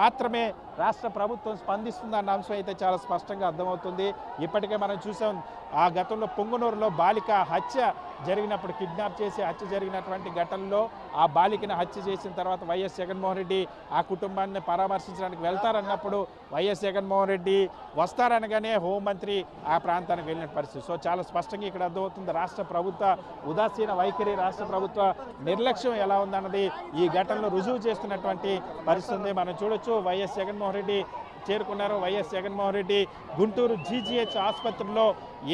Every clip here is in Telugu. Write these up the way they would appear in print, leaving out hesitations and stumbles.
మాత్రమే రాష్ట్ర ప్రభుత్వం స్పందిస్తుందన్న అంశం అయితే చాలా స్పష్టంగా అర్థమవుతుంది. ఇప్పటికే మనం చూసాం ఆ గతంలో పొంగునూరులో బాలిక హత్య జరిగినప్పుడు కిడ్నాప్ చేసి హత్య జరిగినటువంటి ఘటనలో ఆ బాలికను హత్య చేసిన తర్వాత వైఎస్ జగన్మోహన్ రెడ్డి ఆ కుటుంబాన్ని పరామర్శించడానికి వెళ్తారన్నప్పుడు వైఎస్ జగన్మోహన్ రెడ్డి వస్తారనగానే హోంమంత్రి ఆ ప్రాంతానికి వెళ్ళిన పరిస్థితి. సో చాలా స్పష్టంగా ఇక్కడ అర్థమవుతుంది రాష్ట్ర ప్రభుత్వ ఉదాసీన వైఖరి, రాష్ట్ర ప్రభుత్వ నిర్లక్ష్యం ఎలా ఉందన్నది ఈ ఘటనలో రుజువు చేస్తున్నటువంటి పరిస్థితి మనం చూడొచ్చు. వైఎస్ జగన్మోహన్ రెడ్డి చేరుకున్నారు. వైఎస్ జగన్మోహన్ రెడ్డి గుంటూరు జీజీహెచ్ ఆసుపత్రిలో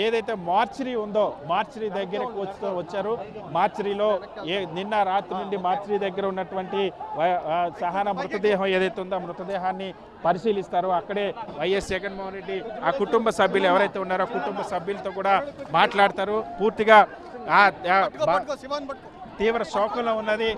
ఏదైతే మార్చరీ ఉందో మార్చరీ దగ్గరకు వచ్చారు. మార్చరీలో నిన్న రాత్రి నుండి మార్చరీ దగ్గర ఉన్నటువంటి సహనా మృతదేహం ఏదైతే ఉందో మృతదేహాన్ని పరిశీలిస్తారు. అక్కడే వైఎస్ జగన్మోహన్ రెడ్డి ఆ కుటుంబ సభ్యులు ఎవరైతే ఉన్నారో కుటుంబ సభ్యులతో కూడా మాట్లాడతారు. పూర్తిగా తీవ్ర శోకంలో ఉన్నది.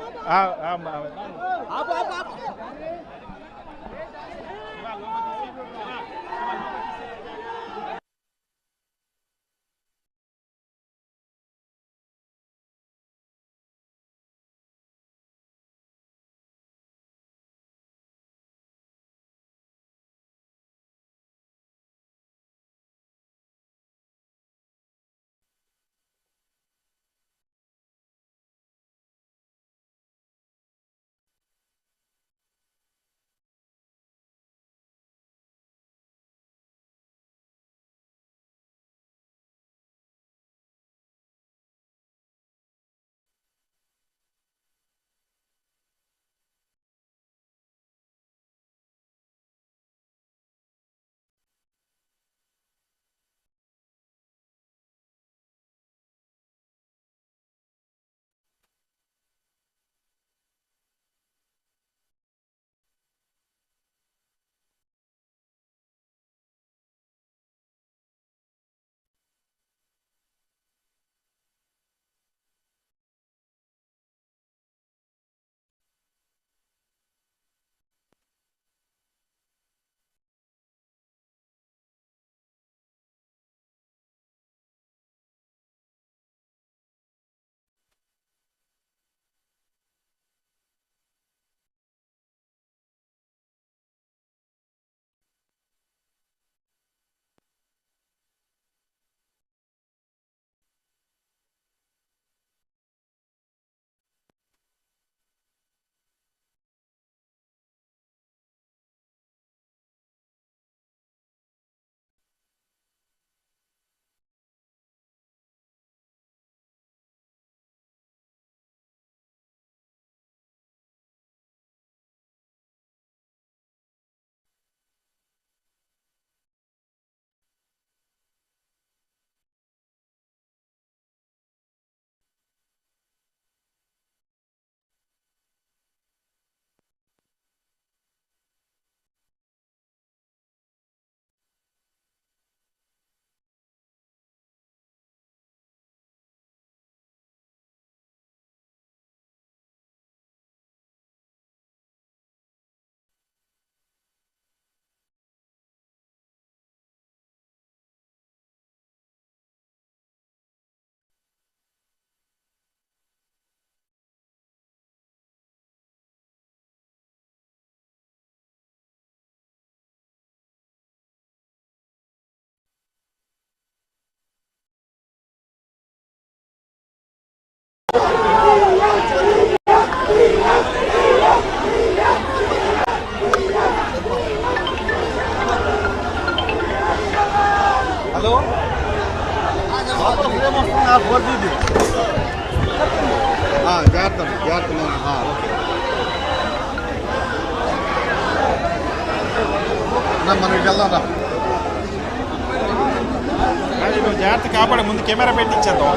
జాగ్రత్త కాపాడే ముందు కెమెరా పెట్టించేద్దాం.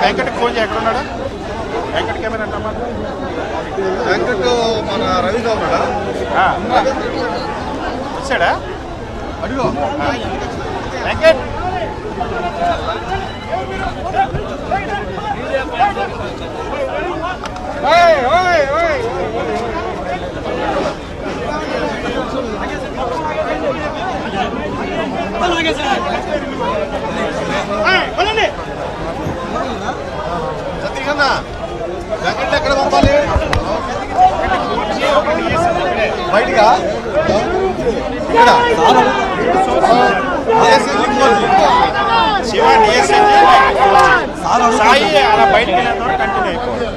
వెంకట్ ఫోన్ ఎక్కడ ఉన్నాడు? వెంకట్ కెమెరా అంటమ్మా. వెంకట్ మన రవిగా ఉన్నాడా? వచ్చాడా? అడిగో వెంకట్. వెంకట్ ఎక్కడ పంపాలి? బయటగా ఇక్కడ శివ సాయి అలా బయటికి వెళ్ళిన కంటిన్యూ అయిపోయింది.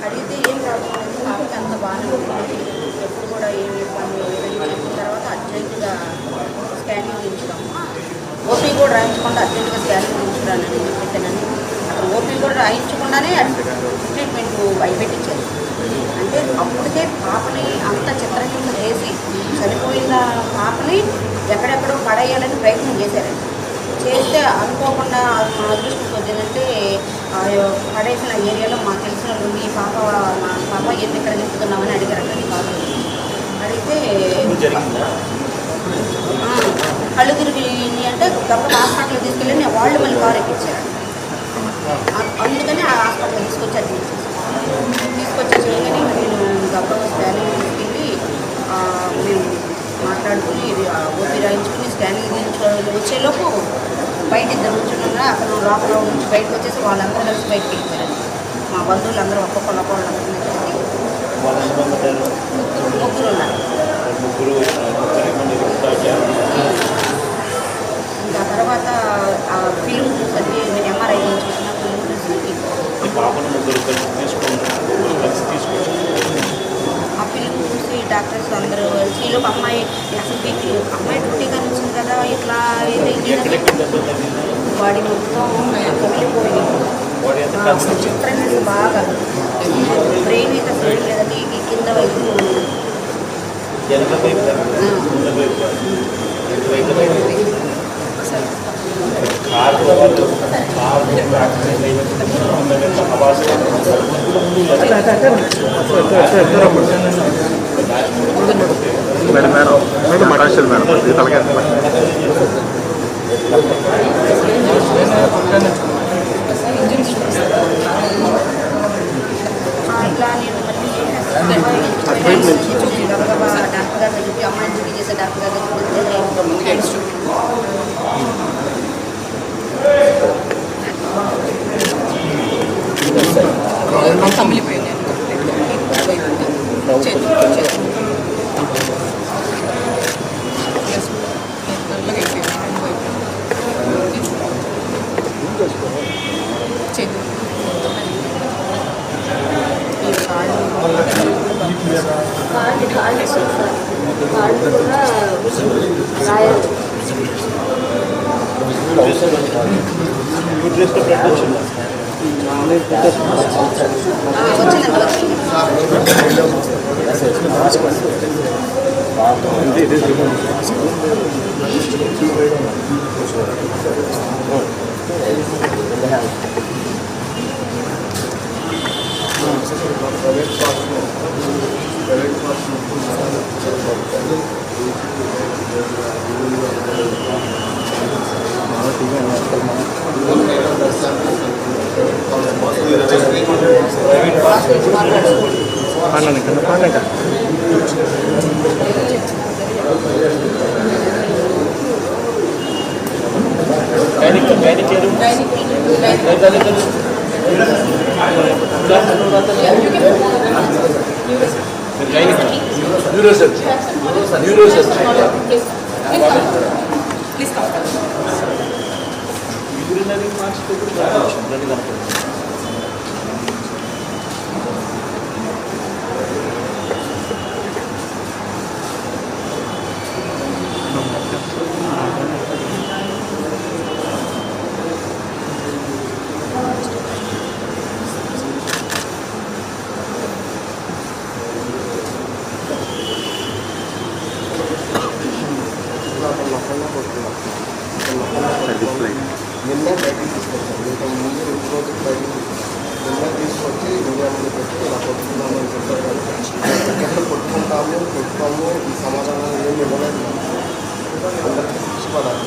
అడిగితే ఏం రాకపోతే పాపకి అంత బాగానే ఉంటుంది, ఎప్పుడు కూడా ఏమి ఇబ్బంది లేదు. తర్వాత అర్జెంటుగా స్కానింగ్ తీయించుదామా, ఓపీ కూడా రాయించకుండా అర్జెంటుగా స్కానింగ్ తీయించుకురానని చెప్పేసానని అక్కడ ఓపీ కూడా రాయించకుండానే ట్రీట్మెంట్ అయిపెట్టించారు. అంటే అప్పటికే పాపని అంత చిత్రహింస చేసి చనిపోయిన పాపని ఎక్కడెక్కడో పడేయాలని ప్రయత్నం చేశారండి. చేస్తే అనుకోకుండా మా అదృష్టం వచ్చిందంటే పడేసిన ఏరియాలో మాకు తెలిసిన వాళ్ళు ఈ పాప మా పాప ఎందుకు ఇక్కడ చెప్తున్నామని అడిగారండి. బాగా అడిగితే కళ్ళు తిరిగి అంటే గొప్ప హాస్పిటల్కి తీసుకెళ్ళి వాళ్ళు మళ్ళీ కారు ఎక్కించారు. అందుకని ఆ హాస్పిటల్ తీసుకొచ్చి చేయగానే నేను గొప్పగా స్కానింగ్ తీసుకెళ్ళి మేము మాట్లాడుకుని ఓపీ రాయించుకుని స్కానింగ్ వచ్చేలోపు బయట ఇద్దరు ఉంచుకున్నా అక్కడ లోపల నుంచి బయటకు వచ్చేసి వాళ్ళందరూ కలిసి బయటకు వెళ్ళిపోయారు. మా బంధువులందరూ ఒక్కొక్కరు ముగ్గురు ఉన్నారు. ఇంకా తర్వాత ఆ ఫిలిం చూసి నేను ఎంఆర్ఐ చూసిన ఫిలిం చూసి ఆ ఫిలిం చూసి డాక్టర్స్ అందరూ వచ్చి ఒక అమ్మాయి అసలు అమ్మాయి డ్యూటీ కనిపించింది కదా ఇట్లా అయితే బాడీ మొత్తం కమిలిపోయింది చిత్రంగా బాగా బ్రెయిన్ అయితే అసలు లేదండి కింద వైపు ఇట్లా నేను మళ్ళీ డాక్టర్ గారి దగ్గరికి అమ్మాయి డ్యూటీ చేసే డాక్టర్ గారి దగ్గరికి కమిలిపోయింది నిన్నే బయటికి తీసుకొచ్చాను. ఇంకా ముందు రోజు బయటికి నిన్నే తీసుకొచ్చి మీడియా ముందు పెట్టి ఇలా కొట్టుకున్నాము అని చెప్పారు. ఎక్కడ కొట్టుకోము ఈ సమాధానాలు ఏమి ఇవ్వలేదు. అందరికీ తీసుకోవాలి.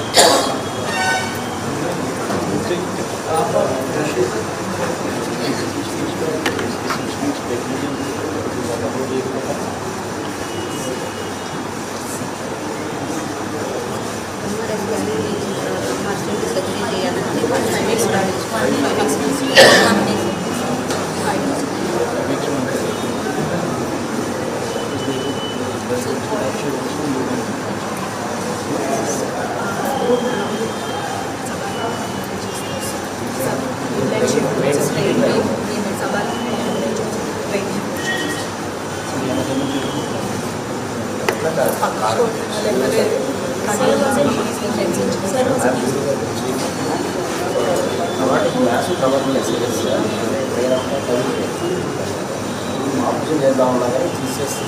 ఆపరేషన్ చేద్దాం ఉన్నా కానీ తీసేసి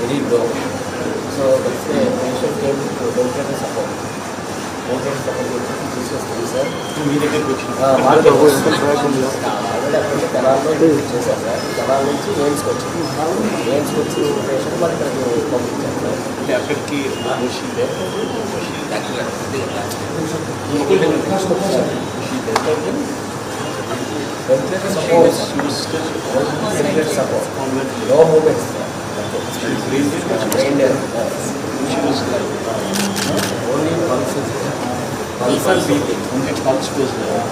వెరీ లో. సో పేషెంట్ వెంటనే సపోర్ట్ తీసేస్తుంది సార్. మీ దగ్గరికి వచ్చింది ఆల్రెడీ అక్కడికి తెనాల్లో చేశారు సార్. తెనాల నుంచి ఎయిమ్స్కి వచ్చింది. ఎయిమ్స్కి వచ్చి పేషెంట్ మరి ఇక్కడికి పంపించారు సార్. అంటే అక్కడికి ventilator support, ventilator support, no movements, brain dead. She was like only pulses, pulse and beating. Only pulse was there.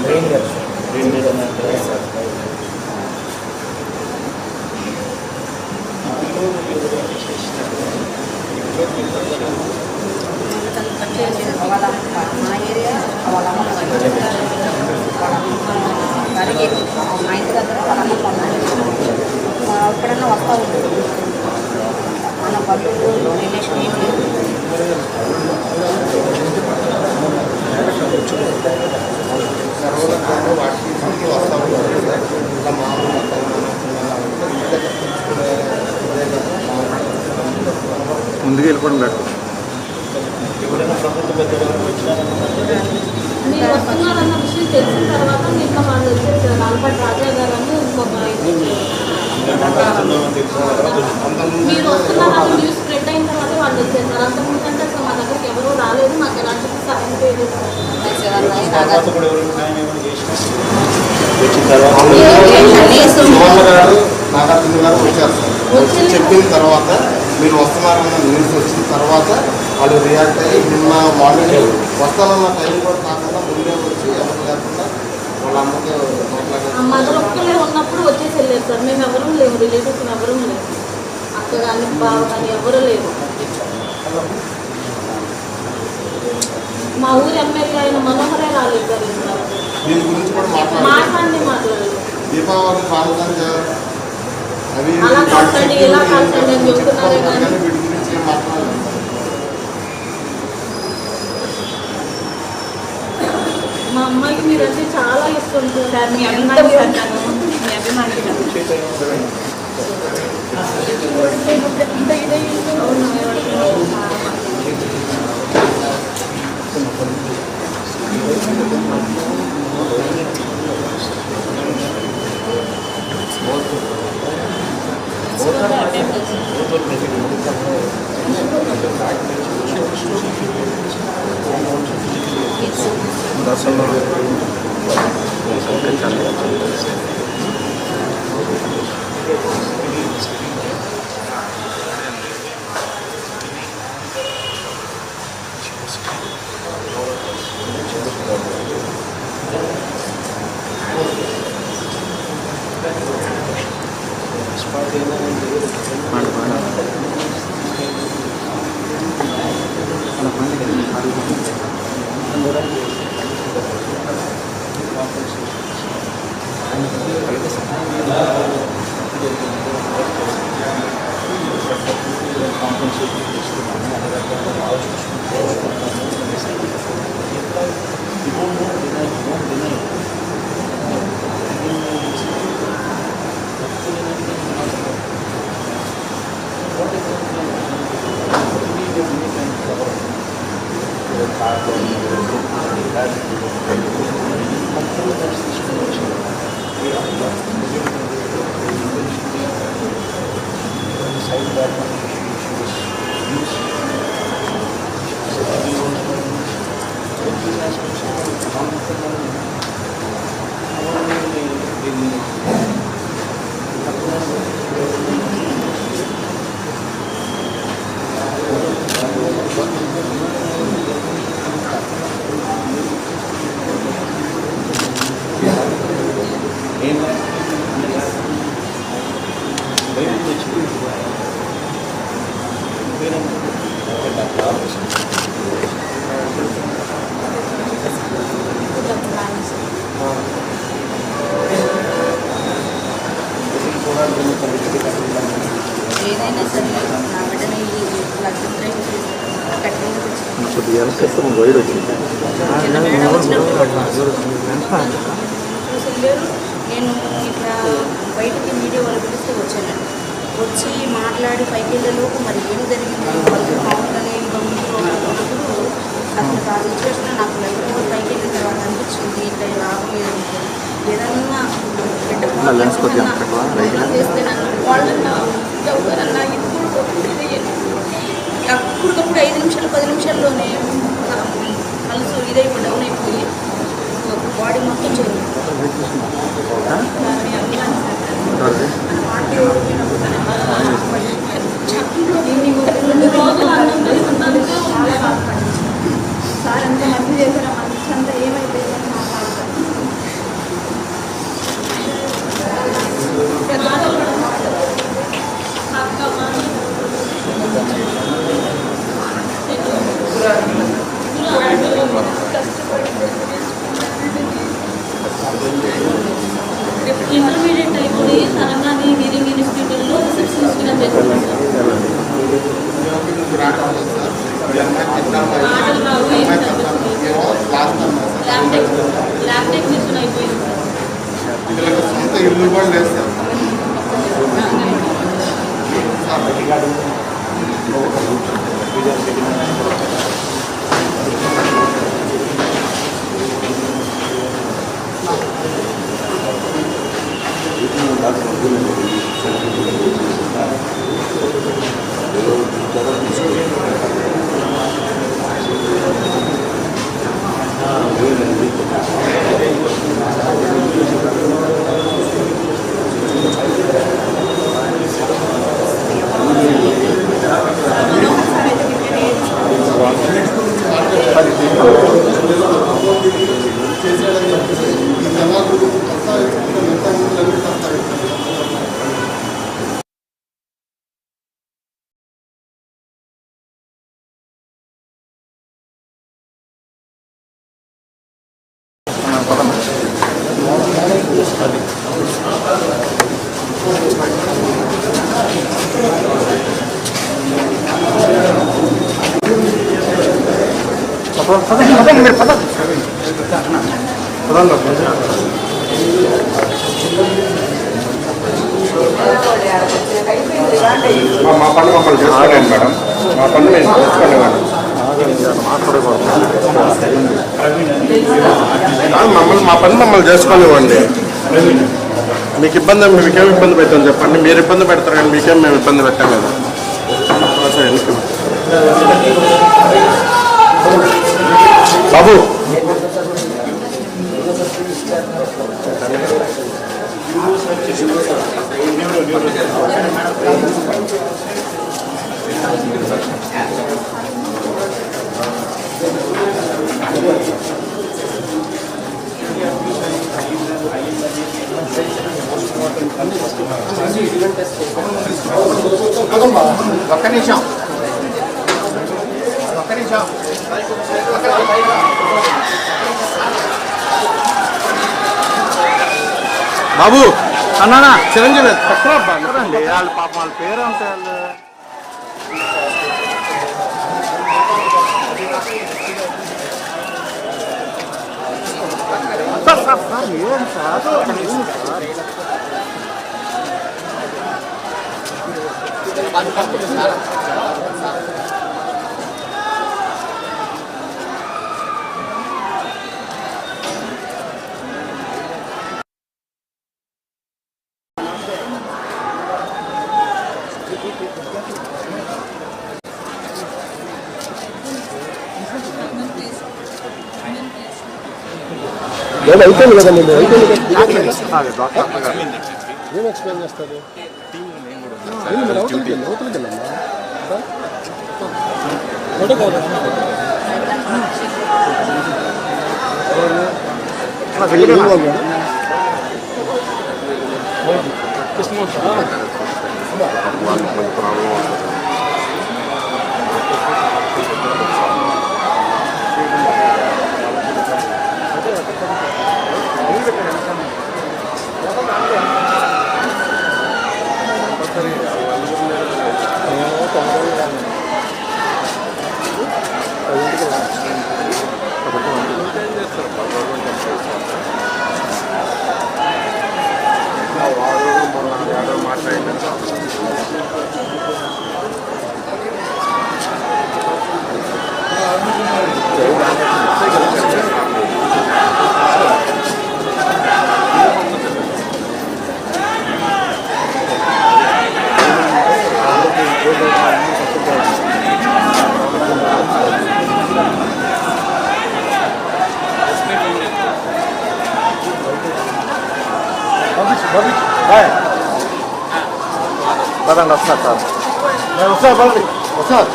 Brain dead. మా ఏరియా వాళ్ళ అమ్మ మా ఇంటి దగ్గర వాళ్ళ అమ్మ ఎప్పుడన్నా వస్తూ ఉంటుంది. మన బంధువులు రిలేషన్ ఏం లేదు. వాటికి వస్తూ ఉంటారు. ఇలా మామూలు ముందుకు వెళ్ళిపోవడం బెటర్. ఎప్పుడైనా ప్రభుత్వ పెద్దలు మీరు వస్తున్నారన్న విషయం తెలిసిన తర్వాత ఇంకా వాళ్ళు వచ్చేసారు. అల్పటి రాజా గారు అని ఇంకొక మీరు వస్తున్నారని న్యూస్ స్ప్రెడ్ అయిన తర్వాత వాళ్ళు వచ్చేసారు. అంతకుముందంటే అసలు మా దగ్గరికి ఎవరూ రాలేదు. మాకు ఎలాంటి సహాయం చేయలేదు. నాగార్జున గారు వచ్చారు సార్. వచ్చి చెప్పిన తర్వాత మీరు వస్తున్నారన్న న్యూస్ వచ్చిన తర్వాత వాళ్ళు రియాక్ట్ అయ్యి నిన్న మార్నింగ్ వస్తానన్న టైం కూడా కాకుండా ముందే వచ్చి ఎవరు లేకుండా వాళ్ళ అమ్మతో మదర్ ఒక్కలే ఉన్నప్పుడు వచ్చేసి వెళ్ళారు సార్. మేము ఎవరూ లేవు, రిలేటివ్స్ ఎవరూ లేవు. అక్క కానీ బావ కానీ ఎవరూ లేవు. మా ఊరు ఎమ్మెల్యే అయిన మనోహరే రాలేదు సార్. దీని గురించి కూడా మాట్లాడలేదు. దీపావళి పాల్గొని అవి అలా కాల్చండి ఇలా కాల్చండి అని చెప్తున్నారే కానీ వీటి గురించి ఏం మాట్లాడలేదు. మా అమ్మాయికి మీరంటే చాలా ఇష్టం సార్. మీ అభిమాని సార్, మీ అభిమాని ఏదైనా సరే నా బిడ్డని మేడం వచ్చినప్పుడు నేను ఇట్లా బయటికి మీడియా వాళ్ళు పిలిస్తే వచ్చానండి. వచ్చి మాట్లాడి పైకి వెళ్ళేలోపు మరి ఏం జరిగింది వాళ్ళు మామూలుగానే అసలు ఆ సిచ్యువేషన్ నాకు లైఫ్లో పైకి వెళ్ళిన తర్వాత అనిపించింది ఇట్లా లాభం ఏదన్నా చేస్తే వాళ్ళన్నా అప్పటికప్పుడు 5 నిమిషాలు 10 నిమిషాల్లోనే మనసు ఇదైపోయి డౌన్ అయిపోయి బాడీ మొత్తం చేయాలి. సార్ అంత మంది చేశారు మంచి అంతా ఏమైపోయిందని ఇంటర్మీడియట్ అయిపోయి మా పని మమ్మల్ని చేసుకోలేదు మేడం, మా పని మేము చేసుకోలేదు మేడం. మా పని మమ్మల్ని చేసుకోనివ్వండి. మీకు ఇబ్బంది, మీకేం ఇబ్బంది పెట్టాం చెప్పండి. మీరు ఇబ్బంది పెడతారు కానీ మీకేం మేము ఇబ్బంది పెట్టాం కదా. బాబు ఒక్క నిమిషం బాబు అన్నా చిరంజీవి అండి వాళ్ళ పాప వాళ్ళ పేరు అంటే అయిపోయింది కదా. నేను అయిపోయింది ఏం ఎక్స్ప్లెయిన్ చేస్తారు? మీరు అవతలకి వెళ్ళమ్మా. పదండి వస్తున్నారు సార్, నేను వస్తాను. పదండి వస్తున్నారు.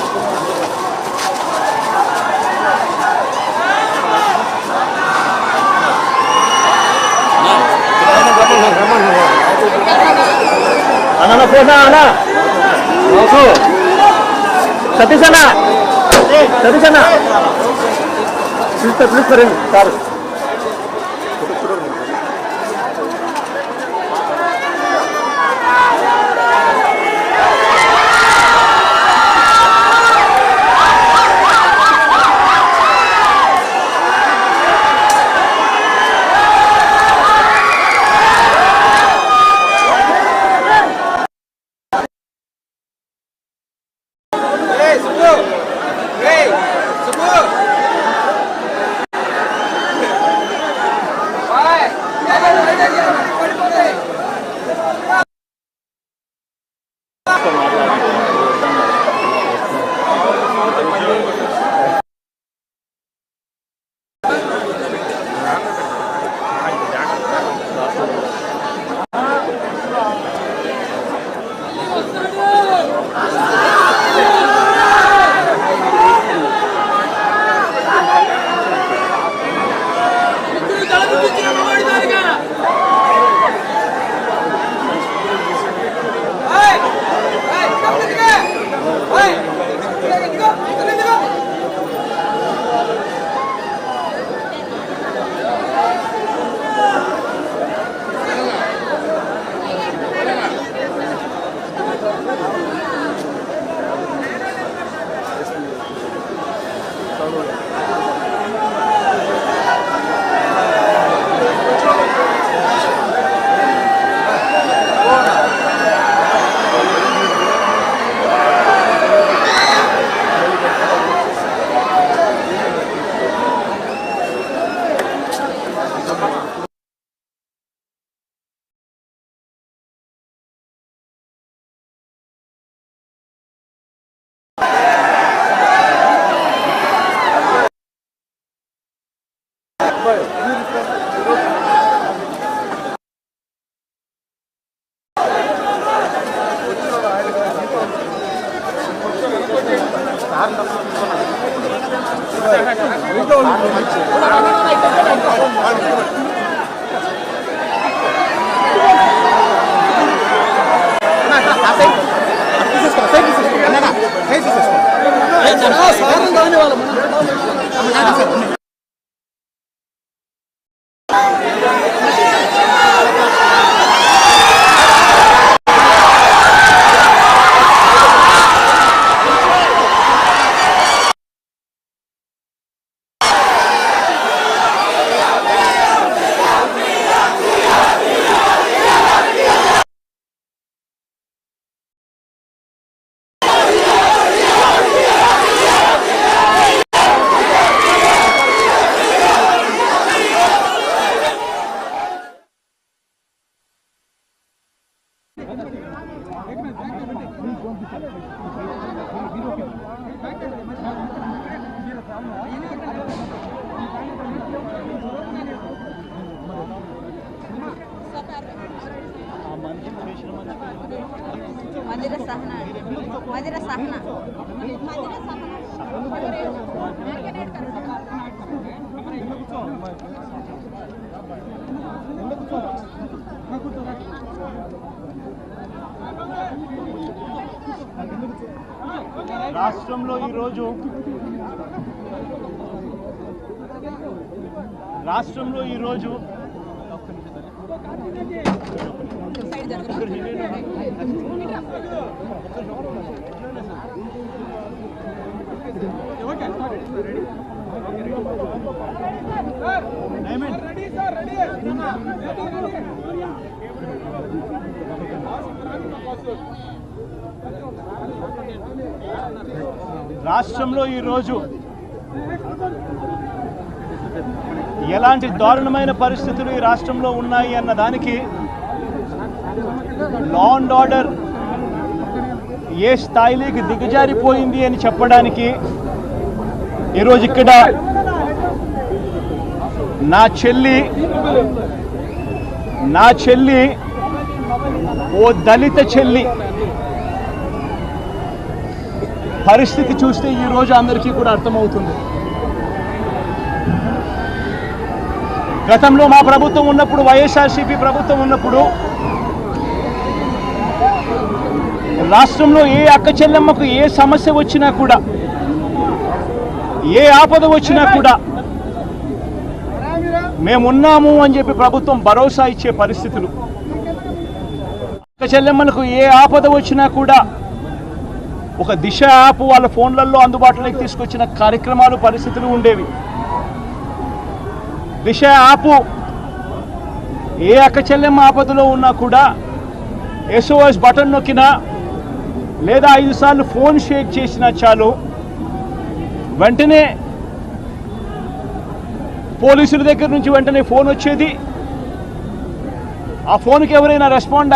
అన్న పోనా అన్న సతీష్ అన్న ప్లీజ్ కరెంట్ సార్. రాష్ట్రంలో ఈరోజు ఎలాంటి దారుణమైన పరిస్థితులు ఈ రాష్ట్రంలో ఉన్నాయి అన్న దానికి లా అండ్ ఆర్డర్ ఏ స్థాయిలోకి దిగజారిపోయింది అని చెప్పడానికి ఈరోజు ఇక్కడ నా చెల్లి ఓ దళిత చెల్లి పరిస్థితి చూస్తే ఈరోజు అందరికీ కూడా అర్థమవుతుంది. గతంలో మా ప్రభుత్వం ఉన్నప్పుడు, వైఎస్ఆర్సీపీ ప్రభుత్వం ఉన్నప్పుడు రాష్ట్రంలో ఏ అక్క చెల్లెమ్మకు ఏ సమస్య వచ్చినా కూడా, ఏ ఆపద వచ్చినా కూడా మేమున్నాము అని చెప్పి ప్రభుత్వం భరోసా ఇచ్చే పరిస్థితులు, అక్క చెల్లెమ్మలకు ఏ ఆపద వచ్చినా కూడా ఒక దిశ యాప్ వాళ్ళ ఫోన్లలో అందుబాటులోకి తీసుకొచ్చిన కార్యక్రమాలు, పరిస్థితులు ఉండేవి. దిశ యాప్ ఏ అక్క చెల్లెమ్మ ఆపదలో ఉన్నా కూడా SOS బటన్ నొక్కినా లేదా 5 సార్లు ఫోన్ షేక్ చేసినా చాలు, వెంటనే పోలీసుల దగ్గర నుంచి వెంటనే ఫోన్ వచ్చేది. ఆ ఫోన్కి ఎవరైనా రెస్పాండ్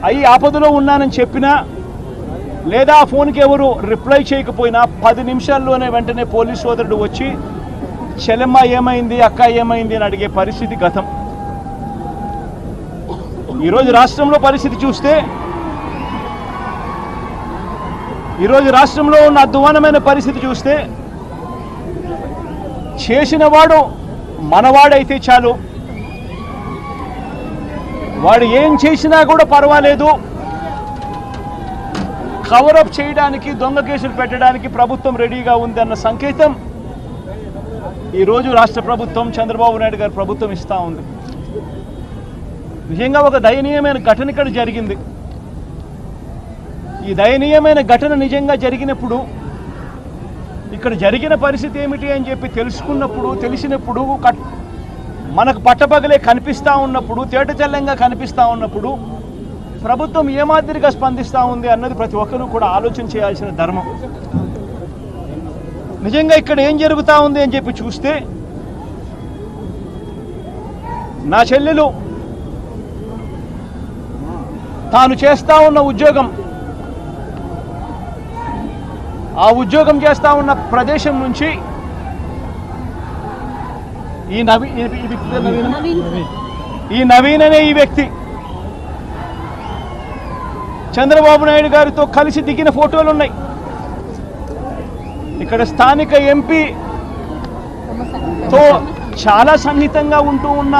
అయ్యి ఆపదలో ఉన్నానని చెప్పినా లేదా ఆ ఫోన్కి ఎవరు రిప్లై చేయకపోయినా 10 నిమిషాల్లోనే వెంటనే పోలీస్ సోదరుడు వచ్చి చెల్లెమ్మ ఏమైంది, అక్క ఏమైంది అని అడిగే పరిస్థితి గతం. ఈరోజు రాష్ట్రంలో పరిస్థితి చూస్తే, ఈరోజు రాష్ట్రంలో ఉన్న అధ్వానమైన పరిస్థితి చూస్తే, చేసిన వాడు మనవాడైతే చాలు, వాడు ఏం చేసినా కూడా పర్వాలేదు, కవరప్ చేయడానికి, దొంగ కేసులు పెట్టడానికి ప్రభుత్వం రెడీగా ఉంది అన్న సంకేతం ఈరోజు రాష్ట్ర ప్రభుత్వం, చంద్రబాబు నాయుడు గారి ప్రభుత్వం ఇస్తూ ఉంది. నిజంగా ఒక దయనీయమైన ఘటన ఇక్కడ జరిగింది. ఈ దయనీయమైన ఘటన నిజంగా జరిగినప్పుడు, ఇక్కడ జరిగిన పరిస్థితి ఏమిటి అని చెప్పి తెలిసినప్పుడు మనకు పట్టపగలే కనిపిస్తూ ఉన్నప్పుడు, తేటతెల్లంగా కనిపిస్తూ ఉన్నప్పుడు ప్రభుత్వం ఏ మాదిరిగా స్పందిస్తూ ఉంది అన్నది ప్రతి ఒక్కరూ కూడా ఆలోచన చేయాల్సిన ధర్మం. నిజంగా ఇక్కడ ఏం జరుగుతూ ఉంది అని చెప్పి చూస్తే, నా చెల్లెలు తాను చేస్తూ ఉన్న ఉద్యోగం, ఆ ఉద్యోగం చేస్తూ ఉన్న ప్రదేశం నుంచి ఈ నవీన్ అనే ఈ వ్యక్తి చంద్రబాబు నాయుడు గారితో కలిసి దిగిన ఫోటోలు ఉన్నాయి. ఇక్కడ స్థానిక ఎంపీతో చాలా సన్నిహితంగా ఉంటూ ఉన్న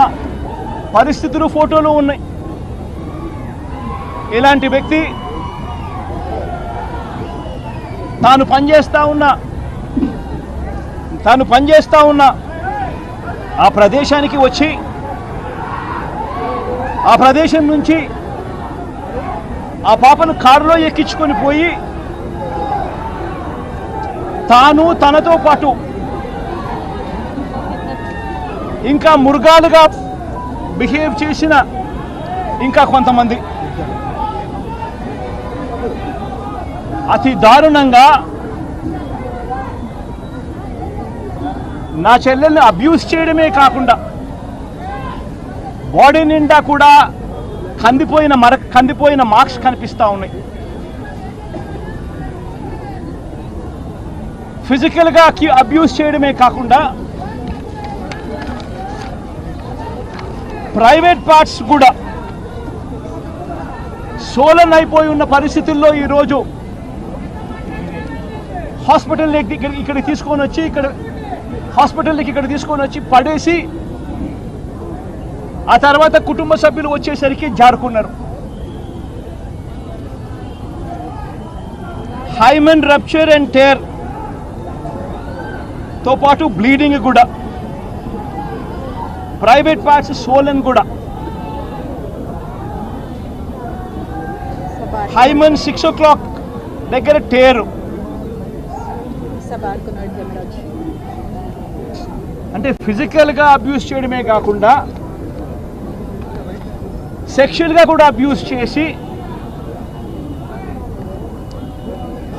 పరిస్థితులు, ఫోటోలు ఉన్నాయి. ఇలాంటి వ్యక్తి తాను పనిచేస్తా ఉన్న ఆ ప్రదేశానికి వచ్చి ఆ ప్రదేశం నుంచి ఆ పాపను కారులో ఎక్కించుకొని పోయి తాను తనతో పాటు ఇంకా మృగాలుగా బిహేవ్ చేసిన ఇంకా కొంతమంది అతి దారుణంగా నా చెల్లెల్ని అబ్యూస్ చేయడమే కాకుండా బాడీ నిండా కూడా కందిపోయిన మార్క్స్ కనిపిస్తూ ఉన్నాయి. ఫిజికల్గా అబ్యూస్ చేయడమే కాకుండా ప్రైవేట్ పార్ట్స్ కూడా సోలన్ అయిపోయి ఉన్న పరిస్థితుల్లో ఈరోజు హాస్పిటల్కి ఇక్కడ తీసుకొని వచ్చి పడేసి ఆ తర్వాత కుటుంబ సభ్యులు వచ్చేసరికి జారుకున్నారు. హైమన్ రప్చర్ అండ్ టేర్ తో పాటు బ్లీడింగ్ కూడా, ప్రైవేట్ పార్ట్స్ సోలన్ కూడా. హైమన్ 6 o'clock దగ్గర టేరు. అంటే ఫిజికల్గా అబ్యూస్ చేయడమే కాకుండా సెక్షువల్గా కూడా అబ్యూస్ చేసి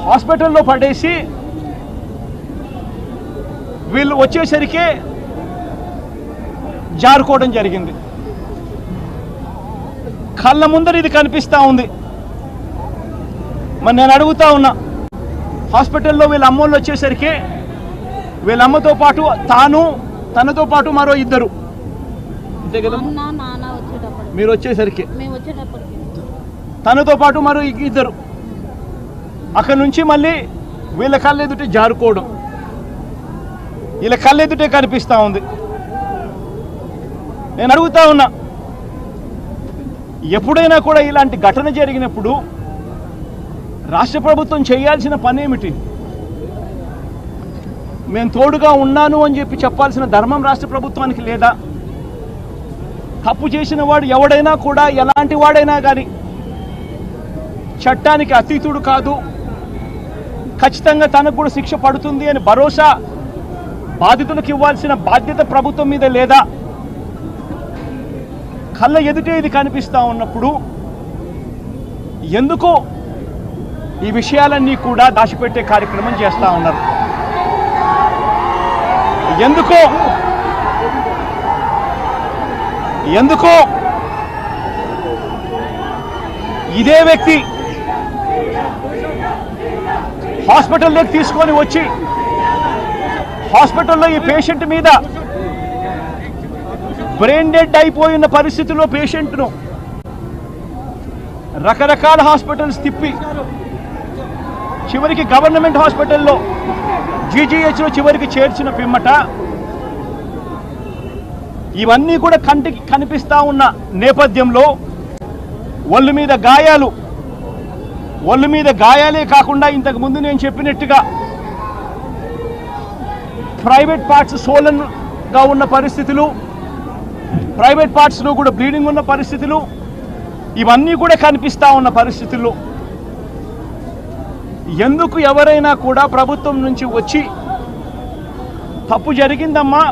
హాస్పిటల్లో పడేసి వీళ్ళు వచ్చేసరికి జారుకోవడం జరిగింది. కళ్ళ ముందర ఇది కనిపిస్తూ ఉంది. మరి నేను అడుగుతా ఉన్నా, హాస్పిటల్లో వీళ్ళ అమ్మోళ్ళు వచ్చేసరికి వీళ్ళ అమ్మతో పాటు తనతో పాటు మరో ఇద్దరు, అంతే కదా, మీరు వచ్చేసరికి తనతో పాటు మరో ఇద్దరు అక్కడి నుంచి మళ్ళీ వీళ్ళ కళ్ళెదుటే జారుకోవడం, వీళ్ళ కళ్ళెదుటే కనిపిస్తూ ఉంది. నేను అడుగుతా ఉన్నా, ఎప్పుడైనా కూడా ఇలాంటి ఘటన జరిగినప్పుడు రాష్ట్ర ప్రభుత్వం చేయాల్సిన పని ఏమిటి? నేను తోడుగా ఉన్నాను అని చెప్పి చెప్పాల్సిన ధర్మం రాష్ట్ర ప్రభుత్వానికి లేదా? తప్పు చేసిన వాడు ఎవడైనా కూడా, ఎలాంటి వాడైనా కానీ చట్టానికి అతీతుడు కాదు, ఖచ్చితంగా తనకు కూడా శిక్ష పడుతుంది అని భరోసా బాధితులకు ఇవ్వాల్సిన బాధ్యత ప్రభుత్వం మీద లేదా? కళ్ళ ఎదుటే ఇది కనిపిస్తూ ఉన్నప్పుడు ఎందుకు ఈ విషయాలన్నీ కూడా దాచిపెట్టే కార్యక్రమం చేస్తూ ఉన్నారు? ఎందుకు ఇదే వ్యక్తి హాస్పిటల్లోకి తీసుకొని వచ్చి హాస్పిటల్లో ఈ పేషెంట్ మీద బ్రెయిన్ డెడ్ అయిపోయిన పరిస్థితిలో పేషెంట్ను రకరకాల హాస్పిటల్స్ తిప్పి చివరికి గవర్నమెంట్ హాస్పిటల్లో జీజీహెచ్లో చివరికి చేర్చిన పిమ్మట ఇవన్నీ కూడా కంటికి కనిపిస్తూ ఉన్న నేపథ్యంలో ఒళ్ళు మీద గాయాలే కాకుండా ఇంతకు ముందు నేను చెప్పినట్టుగా ప్రైవేట్ పార్ట్స్ సోలన్గా ఉన్న పరిస్థితులు, ప్రైవేట్ పార్ట్స్లో కూడా బ్లీడింగ్ ఉన్న పరిస్థితులు, ఇవన్నీ కూడా కనిపిస్తూ ఉన్న పరిస్థితుల్లో ఎందుకు ఎవరైనా కూడా ప్రభుత్వం నుంచి వచ్చి తప్పు జరిగిందమ్మా,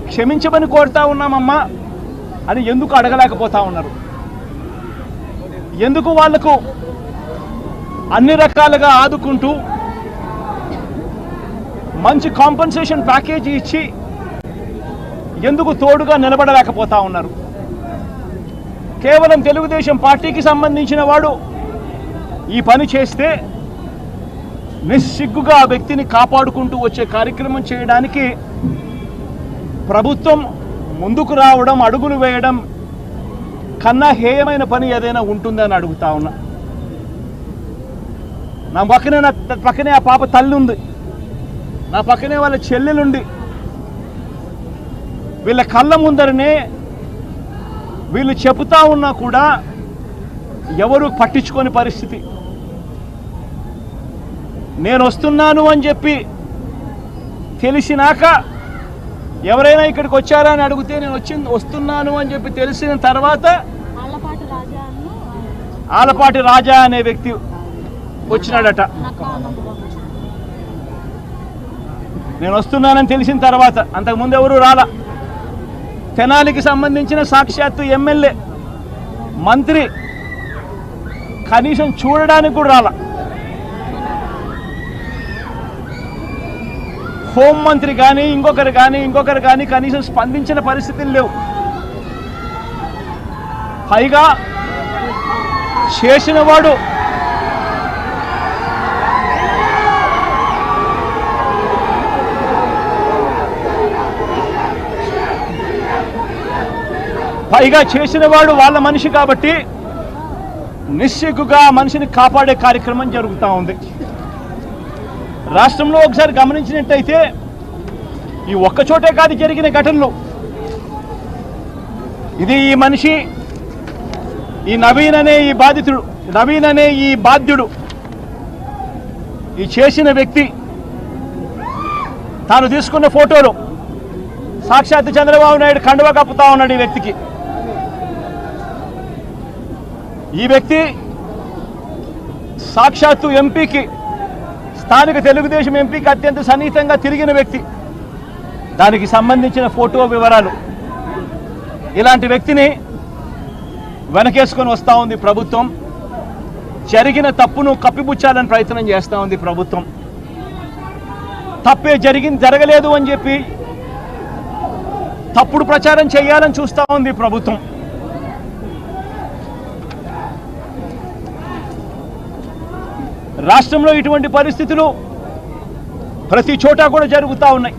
క్షమించమని కోరుతా ఉన్నామమ్మా అని ఎందుకు అడగలేకపోతా ఉన్నారు? ఎందుకు వాళ్లకు అన్ని రకాలుగా ఆదుకుంటూ మంచి కాంపన్సేషన్ ప్యాకేజీ ఇచ్చి ఎందుకు తోడుగా నిలబడలేకపోతా ఉన్నారు? కేవలం తెలుగుదేశం పార్టీకి సంబంధించిన వాడు ఈ పని చేస్తే నిస్సిగ్గుగా ఆ వ్యక్తిని కాపాడుకుంటూ వచ్చే కార్యక్రమం చేయడానికి ప్రభుత్వం ముందుకు రావడం, అడుగులు వేయడం కన్నా హేయమైన పని ఏదైనా ఉంటుందని అడుగుతా ఉన్నా. నా పక్కనే ఆ పాప తల్లి ఉంది. నా పక్కనే వాళ్ళ చెల్లెలుండి వీళ్ళ కళ్ళ ముందరనే వీళ్ళు చెబుతా ఉన్నా కూడా ఎవరు పట్టించుకోని పరిస్థితి. నేను వస్తున్నాను అని చెప్పి తెలిసినాక ఎవరైనా ఇక్కడికి వచ్చారా అని అడిగితే నేను వస్తున్నాను అని చెప్పి తెలిసిన తర్వాత ఆలపాటి రాజా అనే వ్యక్తి వచ్చినాడట. నేను వస్తున్నానని తెలిసిన తర్వాత, అంతకుముందు ఎవరు రాలా. తెనాలికి సంబంధించిన సాక్షాత్తు ఎమ్మెల్యే, మంత్రి కనీసం చూడడానికి కూడా రాలా. హోంమంత్రి కానీ ఇంకొకరు కానీ కనీసం స్పందించిన పరిస్థితులు లేవు. పైగా చేసినవాడు వాళ్ళ మనిషి కాబట్టి నిస్సిగ్గుగా మనిషిని కాపాడే కార్యక్రమం జరుగుతూ ఉంది. రాష్ట్రంలో ఒకసారి గమనించినట్టయితే ఈ ఒక్కచోటే కాదు జరిగిన ఘటనలు. ఇది ఈ మనిషి, ఈ నవీన్ అనే ఈ బాధ్యుడు, ఈ చేసిన వ్యక్తి తాను తీసుకున్న ఫోటోలు సాక్షాత్ చంద్రబాబు నాయుడు కండువా కప్పుతా ఉన్నాడు ఈ వ్యక్తికి. ఈ వ్యక్తి సాక్షాత్తు ఎంపీకి, స్థానిక తెలుగుదేశం ఎంపీకి అత్యంత సన్నిహితంగా తిరిగిన వ్యక్తి. దానికి సంబంధించిన ఫోటో వివరాలు. ఇలాంటి వ్యక్తిని వెనకేసుకొని వస్తూ ఉంది ప్రభుత్వం. జరిగిన తప్పును కప్పిపుచ్చాలని ప్రయత్నం చేస్తూ ఉంది ప్రభుత్వం. తప్పే జరగలేదు అని చెప్పి తప్పుడు ప్రచారం చేయాలని చూస్తూ ఉంది ప్రభుత్వం. రాష్ట్రంలో ఇటువంటి పరిస్థితులు ప్రతి చోట కూడా జరుగుతూ ఉన్నాయి.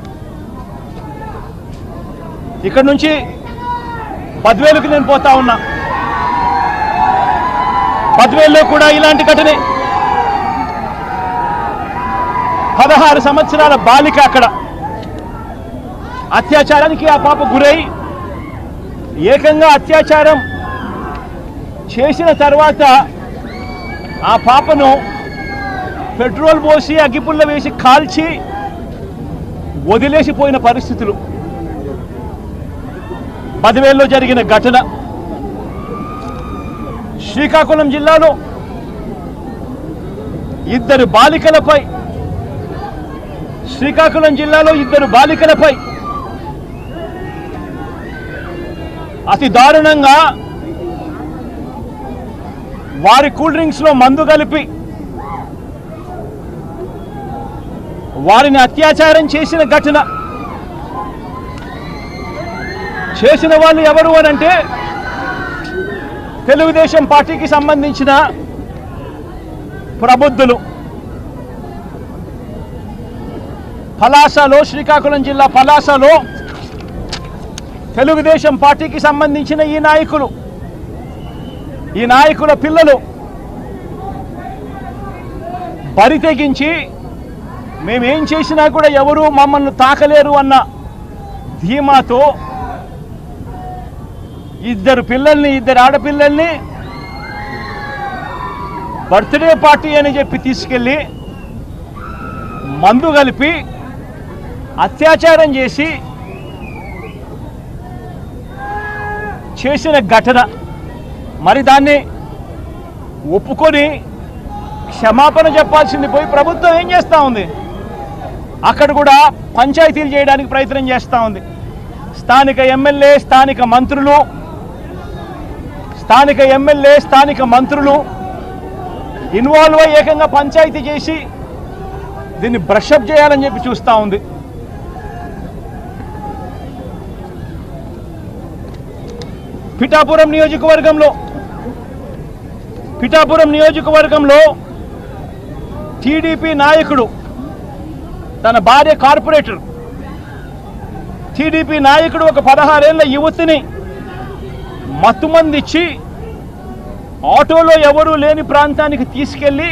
ఇక్కడ నుంచి బద్వేలుకి నేను పోతా ఉన్నా. బద్వేల్లో కూడా ఇలాంటి ఘటనే. 16 సంవత్సరాల బాలిక అక్కడ అత్యాచారానికి ఆ పాప గురై ఏకంగా అత్యాచారం చేసిన తర్వాత ఆ పాపను పెట్రోల్ పోసి అగ్గిపుల్ల వేసి కాల్చి వదిలేసిపోయిన పరిస్థితులు. బద్వేల్లో జరిగిన ఘటన. శ్రీకాకుళం జిల్లాలో ఇద్దరు బాలికలపై అతి దారుణంగా వారి కూల్ డ్రింక్స్ లో మందు కలిపి వారిని అత్యాచారం చేసిన ఘటన. చేసిన వాళ్ళు ఎవరు అనంటే తెలుగుదేశం పార్టీకి సంబంధించిన ప్రబుద్ధులు. పలాసలో, శ్రీకాకుళం జిల్లా పలాసలో తెలుగుదేశం పార్టీకి సంబంధించిన ఈ నాయకుల పిల్లలు బరి తెగించి మేమేం చేసినా కూడా ఎవరు మమ్మల్ని తాకలేరు అన్న ధీమాతో ఇద్దరు ఆడపిల్లల్ని బర్త్డే పార్టీ అని చెప్పి తీసుకెళ్ళి మందు కలిపి అత్యాచారం చేసిన ఘటన. మరి దాన్ని ఒప్పుకొని క్షమాపణ చెప్పాల్సింది పోయి ప్రభుత్వం ఏం చేస్తూ ఉంది? అక్కడ కూడా పంచాయతీలు చేయడానికి ప్రయత్నం చేస్తూ ఉంది. స్థానిక ఎమ్మెల్యే, స్థానిక మంత్రులు ఇన్వాల్వ్ అయ్యి ఏకంగా పంచాయతీ చేసి దీన్ని బ్రషప్ చేయాలని చెప్పి చూస్తూ ఉంది. పిఠాపురం నియోజకవర్గంలో టీడీపీ నాయకుడు తన భార్య కార్పొరేటర్, టీడీపీ నాయకుడు ఒక 16 ఏళ్ల యువతిని మత్తుమందిచ్చి ఆటోలో ఎవరూ లేని ప్రాంతానికి తీసుకెళ్లి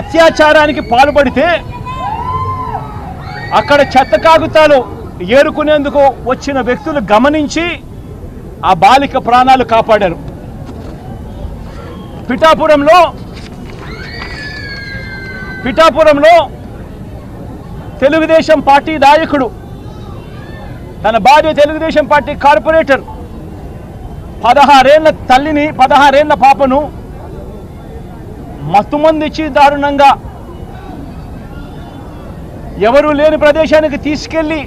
అత్యాచారానికి పాల్పడితే అక్కడ చెత్త కాగితాలు ఏరుకునేందుకు వచ్చిన వ్యక్తులు గమనించి ఆ బాలిక ప్రాణాలు కాపాడారు. పిఠాపురంలో తెలుగుదేశం పార్టీ నాయకుడు తన భార్య తెలుగుదేశం పార్టీ కార్పొరేటర్ 16 ఏళ్ల తల్లిని 16 ఏళ్ల పాపను మత్తుమందిచ్చి దారుణంగా ఎవరూ లేని ప్రదేశానికి తీసుకెళ్లి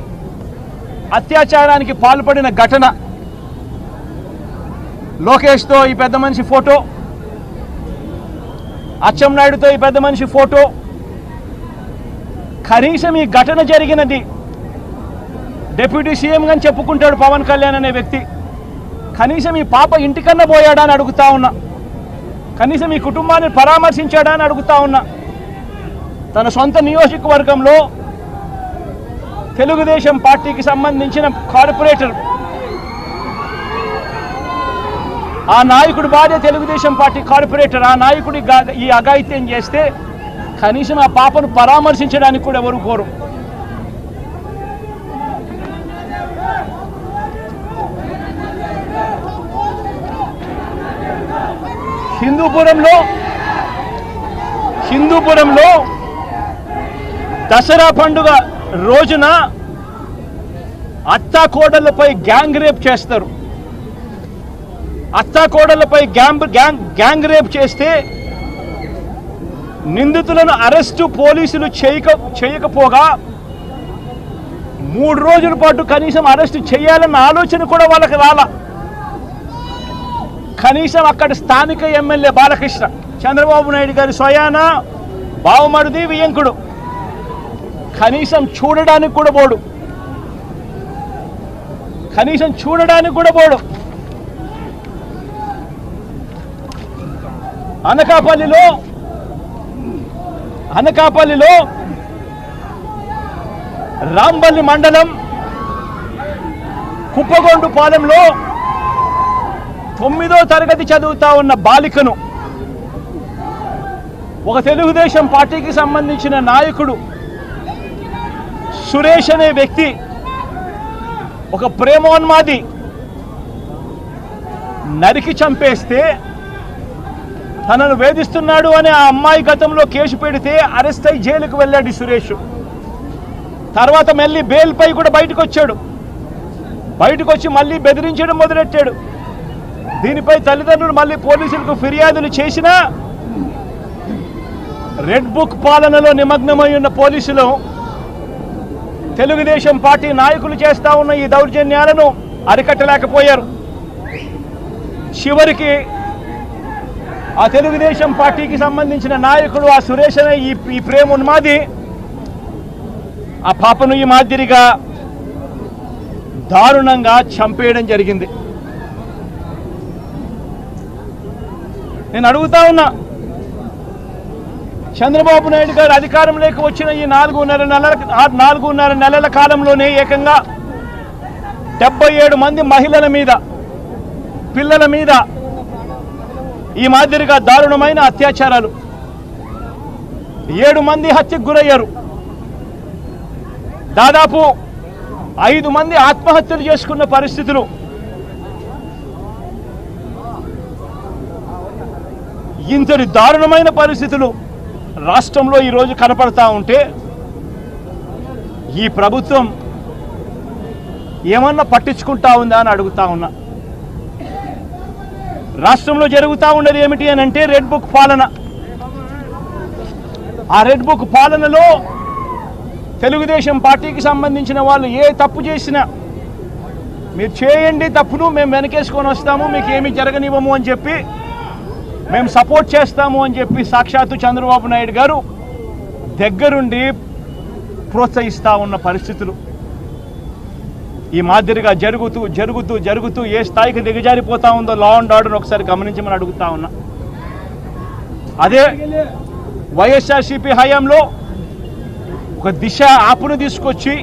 అత్యాచారానికి పాల్పడిన ఘటన. లోకేష్తో ఈ పెద్ద మనిషి ఫోటో, అచ్చెన్నాయుడుతో ఈ పెద్ద మనిషి ఫోటో. కనీసం ఈ ఘటన జరిగినది డిప్యూటీ సీఎం అని చెప్పుకుంటాడు పవన్ కళ్యాణ్ అనే వ్యక్తి. కనీసం ఈ పాప ఇంటికన్నా పోయాడా అని అడుగుతా ఉన్నా. కనీసం ఈ కుటుంబాన్ని పరామర్శించాడా అని అడుగుతా ఉన్నా. తన సొంత నియోజకవర్గంలో తెలుగుదేశం పార్టీకి సంబంధించిన కార్పొరేటర్, ఆ నాయకుడి భార్య తెలుగుదేశం పార్టీ కార్పొరేటర్, ఆ నాయకుడి ఈ అఘాయిత్యం చేస్తే కనీసం ఆ పాపను పరామర్శించడానికి కూడా ఎవరు కోరు. హిందూపురంలో దసరా పండుగ రోజున అత్తాకోడళ్లపై గ్యాంగ్ రేప్ చేస్తారు. అత్తాకోడళ్లపై గ్యాంగ్ రేప్ చేస్తే నిందితులను అరెస్టు పోలీసులు చేయకపోగా 3 రోజుల పాటు కనీసం అరెస్టు చేయాలన్న ఆలోచన కూడా వాళ్ళకి రాలా. కనీసం అక్కడ స్థానిక ఎమ్మెల్యే బాలకృష్ణ, చంద్రబాబు నాయుడు గారి స్వయాన బావమరిది వియంకుడు, కనీసం చూడడానికి కూడా పోడు. అనకాపల్లిలో రాంబల్లి మండలం కుప్పగొండు పాలెంలో 9వ తరగతి చదువుతా ఉన్న బాలికను ఒక తెలుగుదేశం పార్టీకి సంబంధించిన నాయకుడు సురేష్ అనే వ్యక్తి, ఒక ప్రేమోన్మాది, నరికి చంపేస్తే తనను వేధిస్తున్నాడు అని ఆ అమ్మాయి గతంలో కేసు పెడితే అరెస్ట్ అయి జైలుకు వెళ్ళాడు సురేష్. తర్వాత మళ్ళీ బెయిల్పై కూడా బయటకు వచ్చి మళ్ళీ బెదిరించడం మొదలెట్టాడు. దీనిపై తల్లిదండ్రులు మళ్ళీ పోలీసులకు ఫిర్యాదులు చేసినా రెడ్ బుక్ పాలనలో నిమగ్నమై ఉన్న పోలీసులు తెలుగుదేశం పార్టీ నాయకులు చేస్తా ఉన్న ఈ దౌర్జన్యాలను అరికట్టలేకపోయారు. చివరికి ఆ తెలుగుదేశం పార్టీకి సంబంధించిన నాయకుడు ఆ సురేష్ అనే ఈ ప్రేమోన్మాది ఆ పాపను ఈ మాదిరిగా దారుణంగా చంపేయడం జరిగింది. నేను అడుగుతా ఉన్నా, చంద్రబాబు నాయుడు గారు అధికారంలోకి వచ్చిన ఈ 4.5 నెలల కాలంలోనే ఏకంగా 77 మంది మహిళల మీద, పిల్లల మీద ఈ మాదిరిగా దారుణమైన అత్యాచారాలు, 7 మంది హత్యకు గురయ్యారు. దాదాపు 5 మంది ఆత్మహత్యలు చేసుకున్న పరిస్థితులు. ఇంతటి దారుణమైన పరిస్థితులు రాష్ట్రంలో ఈరోజు కనపడతా ఉంటే ఈ ప్రభుత్వం ఏమన్నా పట్టించుకుంటా ఉందా అని అడుగుతా ఉన్నా. రాష్ట్రంలో జరుగుతూ ఉన్నది ఏమిటి అని అంటే రెడ్ బుక్ పాలన. ఆ రెడ్ బుక్ పాలనలో తెలుగుదేశం పార్టీకి సంబంధించిన వాళ్ళు ఏ తప్పు చేసినా మీరు చేయండి తప్పును, మేము వెనకేసుకొని వస్తాము, మీకు ఏమీ జరగనివ్వము అని చెప్పి, మేము సపోర్ట్ చేస్తాము అని చెప్పి సాక్షాత్తు చంద్రబాబు నాయుడు గారు దగ్గరుండి ప్రోత్సహిస్తూ ఉన్న పరిస్థితులు ఈ మాదిరిగా జరుగుతూ ఏ స్థాయికి దిగజారిపోతా ఉందో లా అండ్ ఆర్డర్ ఒకసారి గమనించమని అడుగుతా ఉన్నా. అదే వైఎస్ఆర్సీపీ హయాంలో ఒక దిశ యాప్ను తీసుకొచ్చి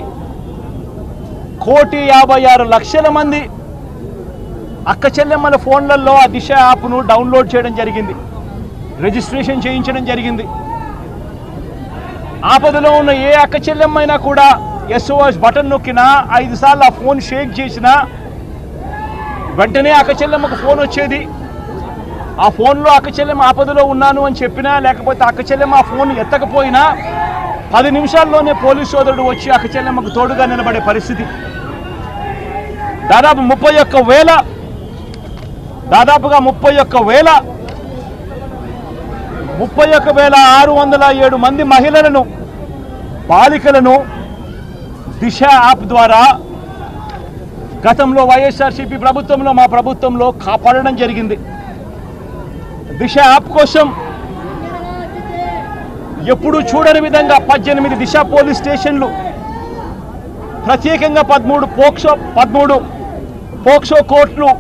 1,56,00,000 మంది అక్క చెల్లెమ్మల ఫోన్లలో ఆ దిశ యాప్ను డౌన్లోడ్ చేయడం జరిగింది, రిజిస్ట్రేషన్ చేయించడం జరిగింది. ఆపదలో ఉన్న ఏ అక్క చెల్లెమ్మైనా కూడా SOS బటన్ నొక్కినా 5 సార్లు ఆ ఫోన్ షేక్ చేసినా వెంటనే అక్క చెల్లెమ్మకు ఫోన్ వచ్చేది. ఆ ఫోన్లో అక్క చెల్లెమ్మ ఆపదలో ఉన్నాను అని చెప్పినా, లేకపోతే అక్క చెల్లెమ్మ ఆ ఫోన్ ఎత్తకపోయినా 10 నిమిషాల్లోనే పోలీసు సోదరుడు వచ్చి అక్క చెల్లెమ్మకు తోడుగా నిలబడే పరిస్థితి. దాదాపుగా 31,607 మంది మహిళలను, బాలికలను దిశ యాప్ ద్వారా గతంలో వైఎస్ఆర్సీపీ ప్రభుత్వంలో, మా ప్రభుత్వంలో కాపాడడం జరిగింది. దిశ యాప్ కోసం ఎప్పుడూ చూడని విధంగా 18 దిశ పోలీస్ స్టేషన్లు, ప్రత్యేకంగా 13 పోక్సో కోర్టులు,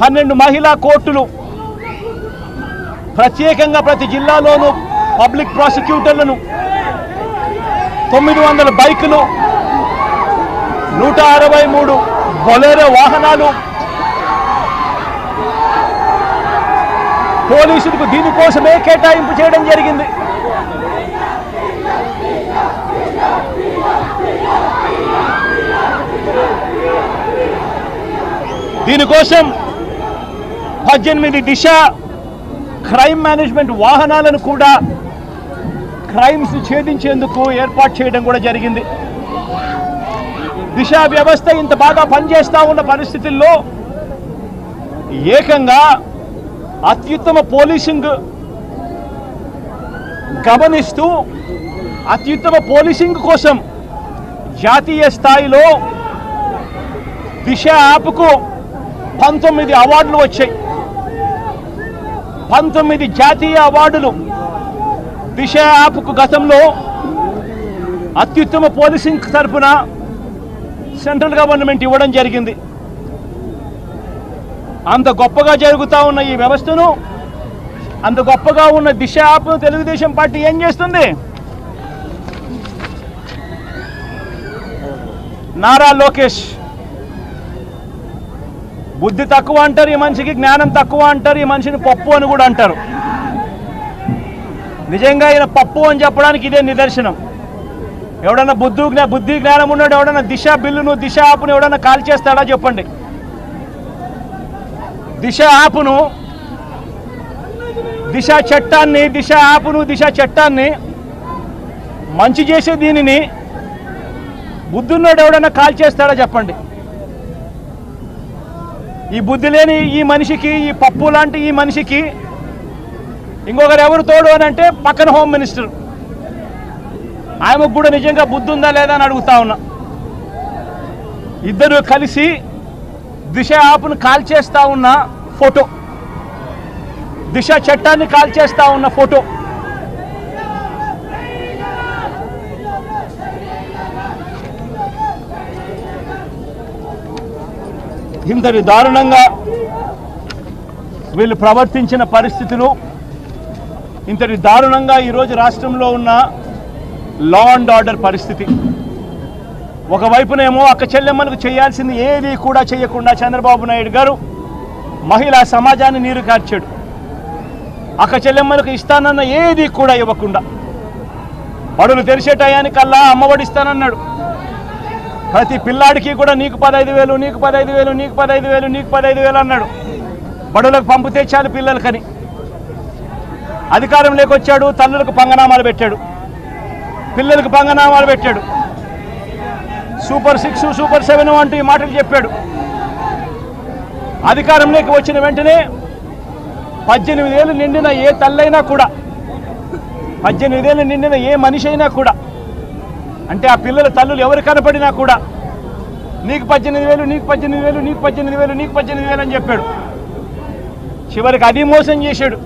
12 మహిళా కోర్టులు, ప్రత్యేకంగా ప్రతి జిల్లాలోనూ పబ్లిక్ ప్రాసిక్యూటర్లను, 900 బైకులు, 163 బొలెరో వాహనాలు పోలీసులకు దీనికోసమే కేటాయింపు చేయడం జరిగింది. దీనికోసం 18 దిశ క్రైమ్ మేనేజ్మెంట్ వాహనాలను కూడా క్రైమ్స్ ఛేదించేందుకు ఏర్పాటు చేయడం కూడా జరిగింది. దిశ వ్యవస్థ ఇంత బాగా పనిచేస్తూ ఉన్న పరిస్థితుల్లో ఏకంగా అత్యుత్తమ పోలీసింగ్ గమనిస్తూ అత్యుత్తమ పోలీసింగ్ కోసం జాతీయ స్థాయిలో దిశ యాప్కు 19 అవార్డులు వచ్చాయి. 19 జాతీయ అవార్డులు దిశ యాప్కు గతంలో అత్యుత్తమ పోలీసింగ్ తరఫున సెంట్రల్ గవర్నమెంట్ ఇవ్వడం జరిగింది. అంత గొప్పగా జరుగుతూ ఉన్న ఈ వ్యవస్థను, అంత గొప్పగా ఉన్న దిశ యాప్ను తెలుగుదేశం పార్టీ ఏం చేస్తుంది? నారా లోకేష్ బుద్ధి తక్కువ అంటారు, ఈ మనిషికి జ్ఞానం తక్కువ అంటారు, ఈ మనిషిని పప్పు అని కూడా అంటారు. నిజంగా ఈయన పప్పు అని చెప్పడానికి ఇదే నిదర్శనం. ఎవడన్నా బుద్ధి జ్ఞానం ఉన్నాడు, ఎవడన్నా దిశ బిల్లును, దిశ యాప్ను ఎవడన్నా కాల్ చేస్తాడా చెప్పండి? దిశ యాప్ను, దిశ చట్టాన్ని, దిశ యాప్ను, దిశ చట్టాన్ని మంచి చేసే దీనిని బుద్ధున్నాడు ఎవడన్నా కాల్ చేస్తాడా చెప్పండి? ఈ బుద్ధి లేని ఈ మనిషికి, ఈ పప్పు లాంటి ఈ మనిషికి ఇంకొకరు ఎవరు తోడు అని అంటే పక్కన హోమ్ మినిస్టర్, ఆమెకు కూడా నిజంగా బుద్ధి ఉందా లేదా అని అడుగుతా ఉన్నా. ఇద్దరు కలిసి దిశ యాప్ను కాల్ చేస్తూ ఉన్న ఫోటో, దిశ చట్టాన్ని కాల్ చేస్తూ ఉన్న ఫోటో. ఇంతటి దారుణంగా వీళ్ళు ప్రవర్తించిన పరిస్థితులు, ఇంతటి దారుణంగా ఈరోజు రాష్ట్రంలో ఉన్న లా అండ్ ఆర్డర్ పరిస్థితి. ఒకవైపునేమో అక్క చెల్లెమ్మలకు చేయాల్సింది ఏది కూడా చేయకుండా చంద్రబాబు నాయుడు గారు మహిళా సమాజాన్ని నీరు కార్చాడు. అక్క చెల్లెమ్మలకు ఇస్తానన్న ఏది కూడా ఇవ్వకుండా, బడులు తెరిచే టయానికల్లా అమ్మఒడి ఇస్తానన్నాడు. ప్రతి పిల్లాడికి కూడా నీకు 15,000, నీకు 15,000, నీకు 15,000, నీకు 15,000 అన్నాడు. బడులకు పంపితే చాలు పిల్లలకని. అధికారంలోకి వచ్చాడు, తల్లులకు పంగనామాలు పెట్టాడు, పిల్లలకు పంగనామాలు పెట్టాడు. సూపర్ 6, సూపర్ 7 అంటూ ఈ మాటలు చెప్పాడు. అధికారంలోకి వచ్చిన వెంటనే 18 ఏళ్ళు నిండిన ఏ తల్లైనా కూడా, 18 ఏళ్ళు నిండిన ఏ మనిషి అయినా కూడా, అంటే ఆ పిల్లల తల్లులు ఎవరు కనపడినా కూడా నీకు 18,000, నీకు 18,000, నీకు 18,000, నీకు 18,000 అని చెప్పాడు. చివరికి అది మోసం చేశాడు.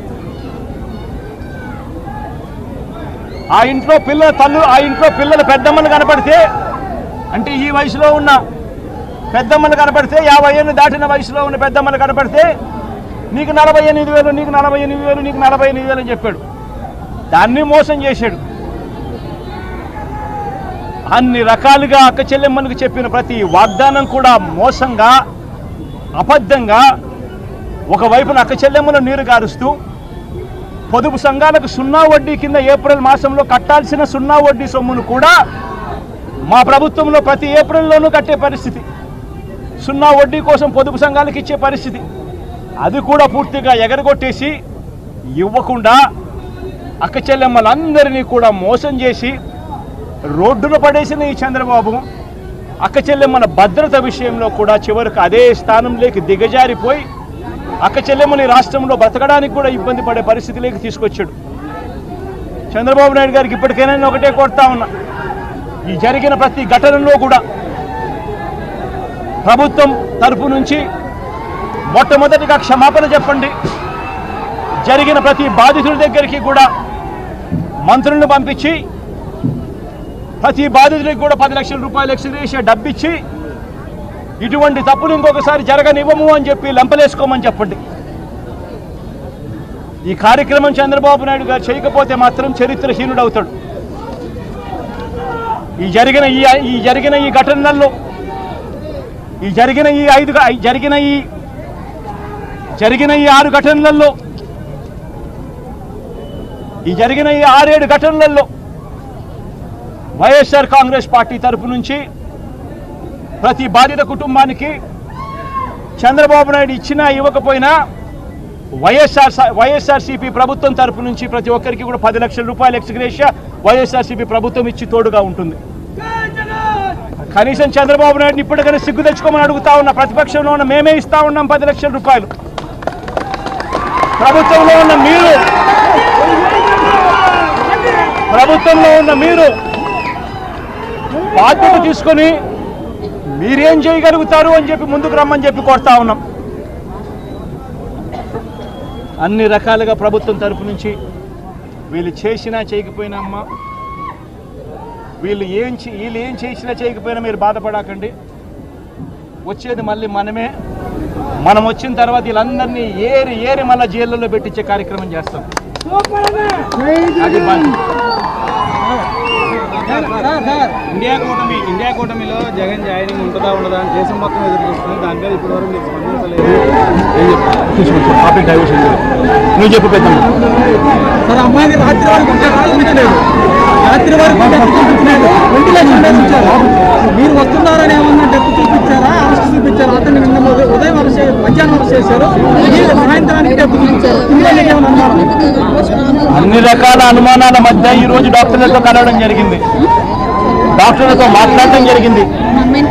ఆ ఇంట్లో పిల్లలు పెద్దమ్మలు కనపడితే, అంటే ఈ వయసులో ఉన్న పెద్దమ్మలు కనపడితే, 50 ఏళ్ళు దాటిన వయసులో ఉన్న పెద్దమ్మలు కనపడితే నీకు 48,000, నీకు 48,000, నీకు 48,000 అని చెప్పాడు. దాన్ని మోసం చేశాడు. అన్ని రకాలుగా అక్క చెల్లెమ్మలకు చెప్పిన ప్రతి వాగ్దానం కూడా మోసంగా, అబద్ధంగా, ఒకవైపున అక్క చెల్లెమ్మలు నీరు గారుస్తూ పొదుపు సంఘాలకు 0 వడ్డీ కింద ఏప్రిల్ మాసంలో కట్టాల్సిన 0 వడ్డీ సొమ్మును కూడా మా ప్రభుత్వంలో ప్రతి ఏప్రిల్లోనూ కట్టే పరిస్థితి, 0 వడ్డీ కోసం పొదుపు సంఘాలకు ఇచ్చే పరిస్థితి, అది కూడా పూర్తిగా ఎగరగొట్టేసి ఇవ్వకుండా అక్క చెల్లెమ్మలందరినీ కూడా మోసం చేసి రోడ్డున పడేసిన ఈ చంద్రబాబు అక్క చెల్లెమ్మల భద్రత విషయంలో కూడా చివరికి అదే స్థానంలోకి దిగజారిపోయి అక్క చెల్లెమ్మని రాష్ట్రంలో బ్రతకడానికి కూడా ఇబ్బంది పడే పరిస్థితిలోకి తీసుకొచ్చాడు. చంద్రబాబు నాయుడు గారికి ఇప్పటికైనా నేను ఒకటే కోరుతా ఉన్నా, ఈ జరిగిన ప్రతి ఘటనలో కూడా ప్రభుత్వం తరపు నుంచి మొట్టమొదటిగా క్షమాపణ చెప్పండి. జరిగిన ప్రతి బాధితుల దగ్గరికి కూడా మంత్రులను పంపించి ప్రతి బాధితుడికి కూడా 10 లక్షల రూపాయలు ఎక్స్గ్రేషియా డబ్బిచ్చి ఇటువంటి తప్పులు ఇంకొకసారి జరగనివ్వము అని చెప్పి లంపలేసుకోమని చెప్పండి. ఈ కార్యక్రమం చంద్రబాబు నాయుడు గారు చేయకపోతే మాత్రం చరిత్రహీనుడవుతాడు. ఈ జరిగిన ఈ ఘటనల్లో జరిగిన ఈ 6 ఘటనలలో ఈ 6-7 ఘటనలలో వైఎస్ఆర్ కాంగ్రెస్ పార్టీ తరపు నుంచి ప్రతి బాధిత కుటుంబానికి చంద్రబాబు నాయుడు ఇచ్చినా ఇవ్వకపోయినా వైఎస్ఆర్సీపీ ప్రభుత్వం తరపు నుంచి ప్రతి ఒక్కరికి కూడా 10 లక్షల రూపాయలు ఎక్స్గ్రేషియా వైఎస్ఆర్సీపీ ప్రభుత్వం ఇచ్చి తోడుగా ఉంటుంది. కనీసం చంద్రబాబు నాయుడిని ఇప్పటికైనా సిగ్గు తెచ్చుకోమని అడుగుతా ఉన్నా. ప్రతిపక్షంలో ఉన్న మేమే ఇస్తా ఉన్నాం 10 లక్షల రూపాయలు. ప్రభుత్వంలో ఉన్న మీరు బాధ్యత తీసుకొని మీరేం చేయగలుగుతారు అని చెప్పి ముందుకు రమ్మని చెప్పి కోరుతా ఉన్నాం. అన్ని రకాలుగా ప్రభుత్వం తరపు నుంచి వీళ్ళు చేసినా చేయకపోయినా అమ్మ, వీళ్ళు ఏం చేసినా చేయకపోయినా మీరు బాధపడకండి. వచ్చేది మళ్ళీ మనమే. మనం వచ్చిన తర్వాత వీళ్ళందరినీ ఏరి మళ్ళీ జైళ్ళలో పెట్టించే కార్యక్రమం చేస్తాం. అది ఇండియా కూటమిలో జగన్ జాయినింగ్ ఉంటుందా ఉండదా అని దేశం మొత్తం ఎదురు చూస్తుంది. దాని మీద ఇప్పటి వరకు మీరు స్పందించలేదు. నువ్వు చెప్పు పెద్దమ్మ. సార్, అమ్మాయిని రాత్రి వరకు ఉంచలేదు. రాత్రి వరకు మీరు వస్తున్నారని ఏమన్నా డెప్పు చూపించారా, అరెస్ట్ చూపించారా? అతన్ని నిన్న ఉదయం మధ్యాహ్నం అరెస్ట్ చేశారు, సాయంత్రానికి డెప్పు చూపించారు. అన్ని రకాల అనుమానాల మధ్య ఈ రోజు డాక్టర్లతో కలవడం జరిగింది, డాక్టర్లతో మాట్లాడటం జరిగింది.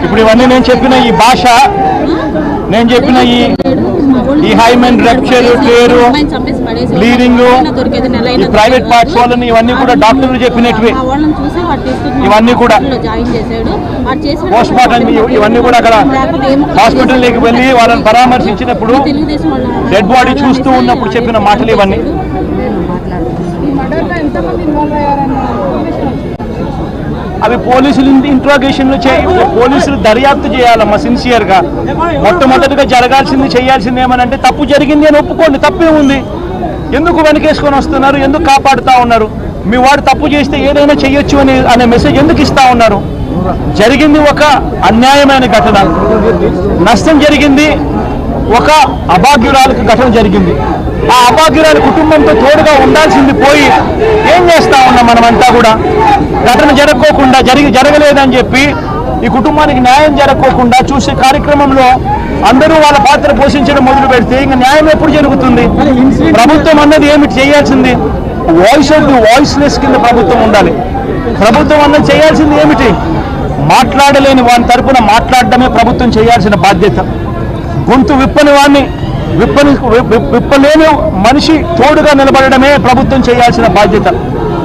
ఇప్పుడు ఇవన్నీ నేను చెప్పిన ఈ భాష, నేను చెప్పిన ఈ హైమెన్ రప్చర్, పేరు, బ్లీడింగ్, ఈ ప్రైవేట్ పార్ట్స్ వాళ్ళని ఇవన్నీ కూడా డాక్టర్లు చెప్పినట్వి. ఇవన్నీ కూడా పోస్ట్ మార్టం ఇవన్నీ కూడా అక్కడ హాస్పిటల్లోకి వెళ్ళి వాళ్ళని పరామర్శించినప్పుడు డెడ్ బాడీ చూస్తూ ఉన్నప్పుడు చెప్పిన మాటలు ఇవన్నీ. అవి పోలీసులు ఇంట్రాగేషన్లు పోలీసులు దర్యాప్తు చేయాలమ్మా సిన్సియర్గా. మొట్టమొదటిగా జరగాల్సింది చేయాల్సింది ఏమనంటే తప్పు జరిగింది అని ఒప్పుకోండి, తప్పే ఉంది. ఎందుకు వెనకేసుకొని వస్తున్నారు, ఎందుకు కాపాడుతూ ఉన్నారు? మీ వాడు తప్పు చేస్తే ఏదైనా చేయొచ్చు అనే మెసేజ్ ఎందుకు ఇస్తా ఉన్నారు? జరిగింది ఒక అన్యాయమైన ఘటన, నష్టం జరిగింది, ఒక అభాగ్యురాలకు ఘటన జరిగింది. ఆ అభాగ్యురాల కుటుంబంతో తోడుగా ఉండాల్సింది పోయి ఏం చేస్తా ఉన్నాం మనమంతా కూడా? ఘటన జరగకోకుండా జరగలేదని చెప్పి ఈ కుటుంబానికి న్యాయం జరగకోకుండా చూసే కార్యక్రమంలో అందరూ వాళ్ళ పాత్ర పోషించడం మొదలు పెడితే ఇంకా న్యాయం ఎప్పుడు జరుగుతుంది? ప్రభుత్వం అన్నది ఏమిటి చేయాల్సింది? వాయిస్లెస్ కింద ప్రభుత్వం ఉండాలి. ప్రభుత్వం అన్నది చేయాల్సింది ఏమిటి? మాట్లాడలేని వాని తరపున మాట్లాడడమే ప్రభుత్వం చేయాల్సిన బాధ్యత. గొంతు విప్పలేని మనిషి తోడుగా నిలబడడమే ప్రభుత్వం చేయాల్సిన బాధ్యత.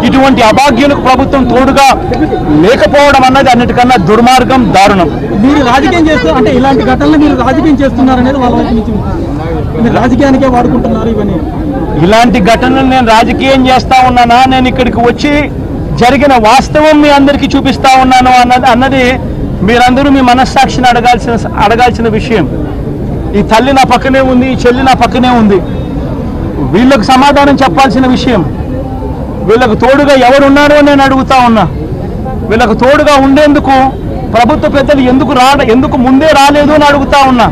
ఇటువంటి అభాగ్యులకు ప్రభుత్వం తోడుగా లేకపోవడం అన్నది అన్నిటికన్నా దుర్మార్గం, దారుణం. మీరు రాజకీయం చేస్తూ అంటే ఇలాంటి ఘటనలు మీరు రాజకీయం చేస్తున్నారనేది వాళ్ళ వైపు నుంచి మీరు రాజకీయానికే వాడుకుంటున్నారు ఇవన్నీ. ఇలాంటి ఘటనలు నేను రాజకీయం చేస్తా ఉన్నానా? నేను ఇక్కడికి వచ్చి జరిగిన వాస్తవం మీ అందరికీ చూపిస్తా ఉన్నాను అన్నది మీరందరూ మీ మనస్సాక్షిని అడగాల్సిన విషయం. ఈ తల్లి నా పక్కనే ఉంది, ఈ చెల్లి నా పక్కనే ఉంది. వీళ్ళకు సమాధానం చెప్పాల్సిన విషయం. వీళ్ళకు తోడుగా ఎవరున్నారో నేను అడుగుతా ఉన్నా. వీళ్ళకు తోడుగా ఉండేందుకు ప్రభుత్వ పెద్దలు ఎందుకు ముందే రాలేదు అని అడుగుతా ఉన్నా.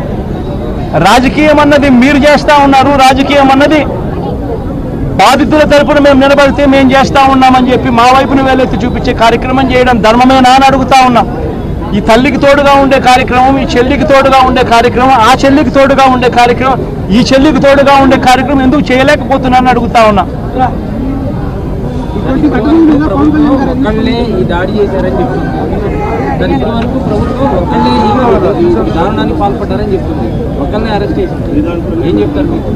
రాజకీయం అన్నది మీరు చేస్తూ ఉన్నారు, రాజకీయం అన్నది బాధితుల తరపున మేము నిలబడితే మేము చేస్తా ఉన్నామని చెప్పి మా వైపున వేలెత్తి చూపించే కార్యక్రమం చేయడం ధర్మమేనా అని అడుగుతా ఉన్నాం. ఈ తల్లికి తోడుగా ఉండే కార్యక్రమం, ఈ చెల్లికి తోడుగా ఉండే కార్యక్రమం, ఆ చెల్లికి తోడుగా ఉండే కార్యక్రమం, ఈ చెల్లికి తోడుగా ఉండే కార్యక్రమం ఎందుకు చేయలేకపోతున్నానని అడుగుతా ఉన్నా. ఒక్కళ్ళే ఈ దాడి చేశారని చెప్తుంది. దాని వరకు ప్రభుత్వం ఒక్కళ్ళే ఈ దారుణానికి పాల్పడ్డారని చెప్తుంది. ఒక్కళ్ళనే అరెస్ట్ చేసింది. ఏం చెప్తారు మీకు?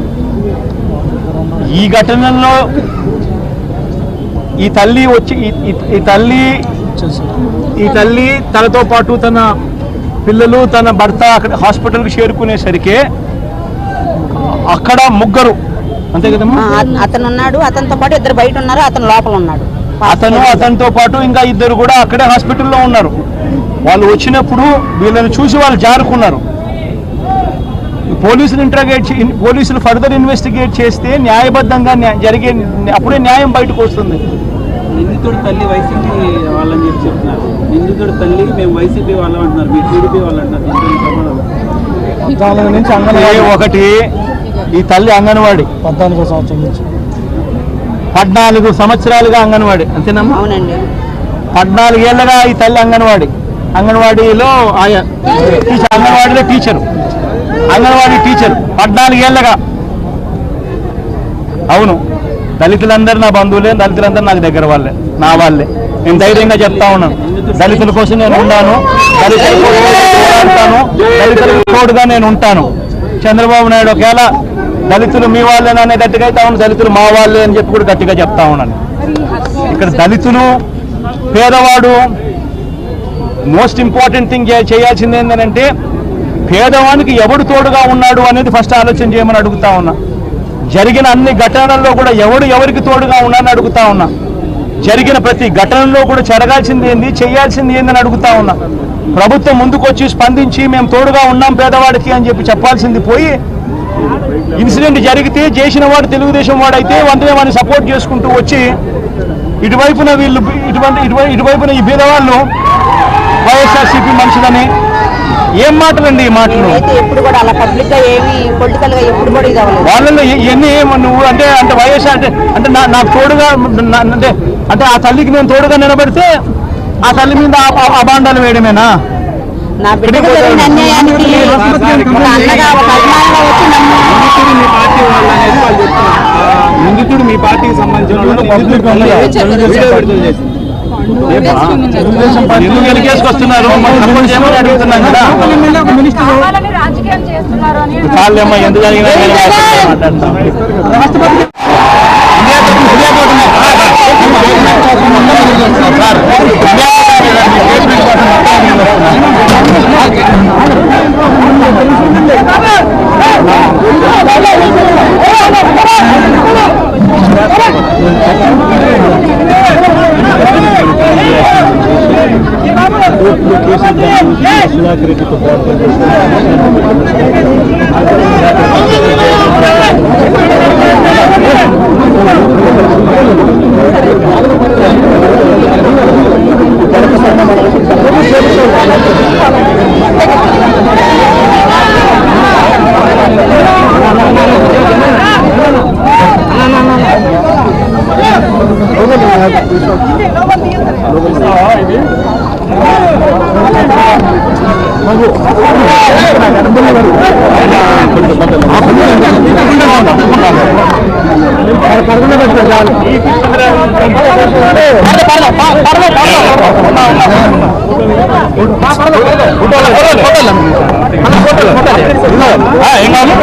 ఈ ఘటనలో ఈ తల్లి వచ్చి ఈ తల్లి తనతో పాటు తన పిల్లలు తన భర్త అక్కడ హాస్పిటల్కి చేరుకునేసరికి అక్కడ ముగ్గురు, అంతే కదమ్మా? అతను ఉన్నాడు, అతనితో పాటు ఇద్దరు బయట ఉన్నారు, అతను లోపల ఉన్నాడు. అతనితో పాటు ఇంకా ఇద్దరు కూడా అక్కడే హాస్పిటల్లో ఉన్నారు. వాళ్ళు వచ్చినప్పుడు వీళ్ళని చూసి వాళ్ళు జారుకున్నారు. పోలీసులు ఫర్దర్ ఇన్వెస్టిగేట్ చేస్తే న్యాయబద్ధంగా జరిగే అప్పుడే న్యాయం బయటకు వస్తుంది. నిందితుడు తల్లి వైసీపీ వాళ్ళని చెప్పి చెప్తున్నారు. నిందితుడు తల్లి మేము వైసీపీ వాళ్ళం అంటున్నారు, మీరు టీడీపీ వాళ్ళు అంటున్నారు. ఒకటి ఈ తల్లి అంగన్వాడి 14 సంవత్సరాలుగా అంగన్వాడి, అంతేనమ్మా? అవునండి. 14 ఏళ్ళగా ఈ తల్లి అంగన్వాడీలో అంగన్వాడీలో అంగన్వాడీ టీచర్ 14 ఏళ్ళగా. అవును, దళితులందరూ నా బంధువులే, దళితులందరూ నాకు దగ్గర వాళ్ళే, నా వాళ్ళే. నేను ధైర్యంగా చెప్తా ఉన్నాను, దళితుల కోసం నేను ఉన్నాను, దళితులకు తోడుగా నేను ఉంటాను. చంద్రబాబు నాయుడు ఒకవేళ దళితులు మీ వాళ్ళేనా అనే గట్టిగా అయితే అవును, దళితులు మా వాళ్ళే అని చెప్పి కూడా గట్టిగా చెప్తా ఉన్నాను. ఇక్కడ దళితులు, పేదవాడు, మోస్ట్ ఇంపార్టెంట్ థింగ్ చేయాల్సింది ఏంటంటే పేదవానికి ఎవడు తోడుగా ఉన్నాడు అనేది ఫస్ట్ ఆలోచన చేయమని అడుగుతా ఉన్నా. జరిగిన అన్ని ఘటనల్లో కూడా ఎవరికి తోడుగా ఉన్నాడని అడుగుతా ఉన్నా. జరిగిన ప్రతి ఘటనలో కూడా జరగాల్సింది ఏంది, చేయాల్సింది ఏందని అడుగుతా ఉన్నా. ప్రభుత్వం ముందుకొచ్చి స్పందించి మేము తోడుగా ఉన్నాం పేదవాడికి అని చెప్పి చెప్పాల్సింది పోయి, ఇన్సిడెంట్ జరిగితే చేసిన వాడు తెలుగుదేశం వాడైతే వందే వాడిని సపోర్ట్ చేసుకుంటూ వచ్చి ఇటువైపున ఇటువైపున ఈ పేదవాళ్ళు వైఎస్ఆర్సీపీ మనుషులని ఏం మాటలండి ఈ మాటలు? ఎప్పుడు కూడా అలా పబ్లిక్ గా ఏమి పొలిటికల్ గా ఎప్పుడు కూడా ఇది అవ్వలేదు. వాళ్ళలో ఎన్ని నువ్వు అంటే వైఎస్ఆర్ అంటే నాకు తోడుగా అంటే ఆ తల్లికి నేను తోడుగా నిలబడితే ఆ తల్లి మీద అబాండాలు వేయడమేనా? నా బిడ్డకు జరిగిన అన్యాయానికి నిందితుడు మీ పార్టీకి సంబంధించిన ఎందుకు వెలికేసుకొస్తున్నారు? అడుగుతున్నాం కదా. చాలేమ్మా, ఎందుకు జరిగినా మాట్లాడతాం. ఏం కావాలి?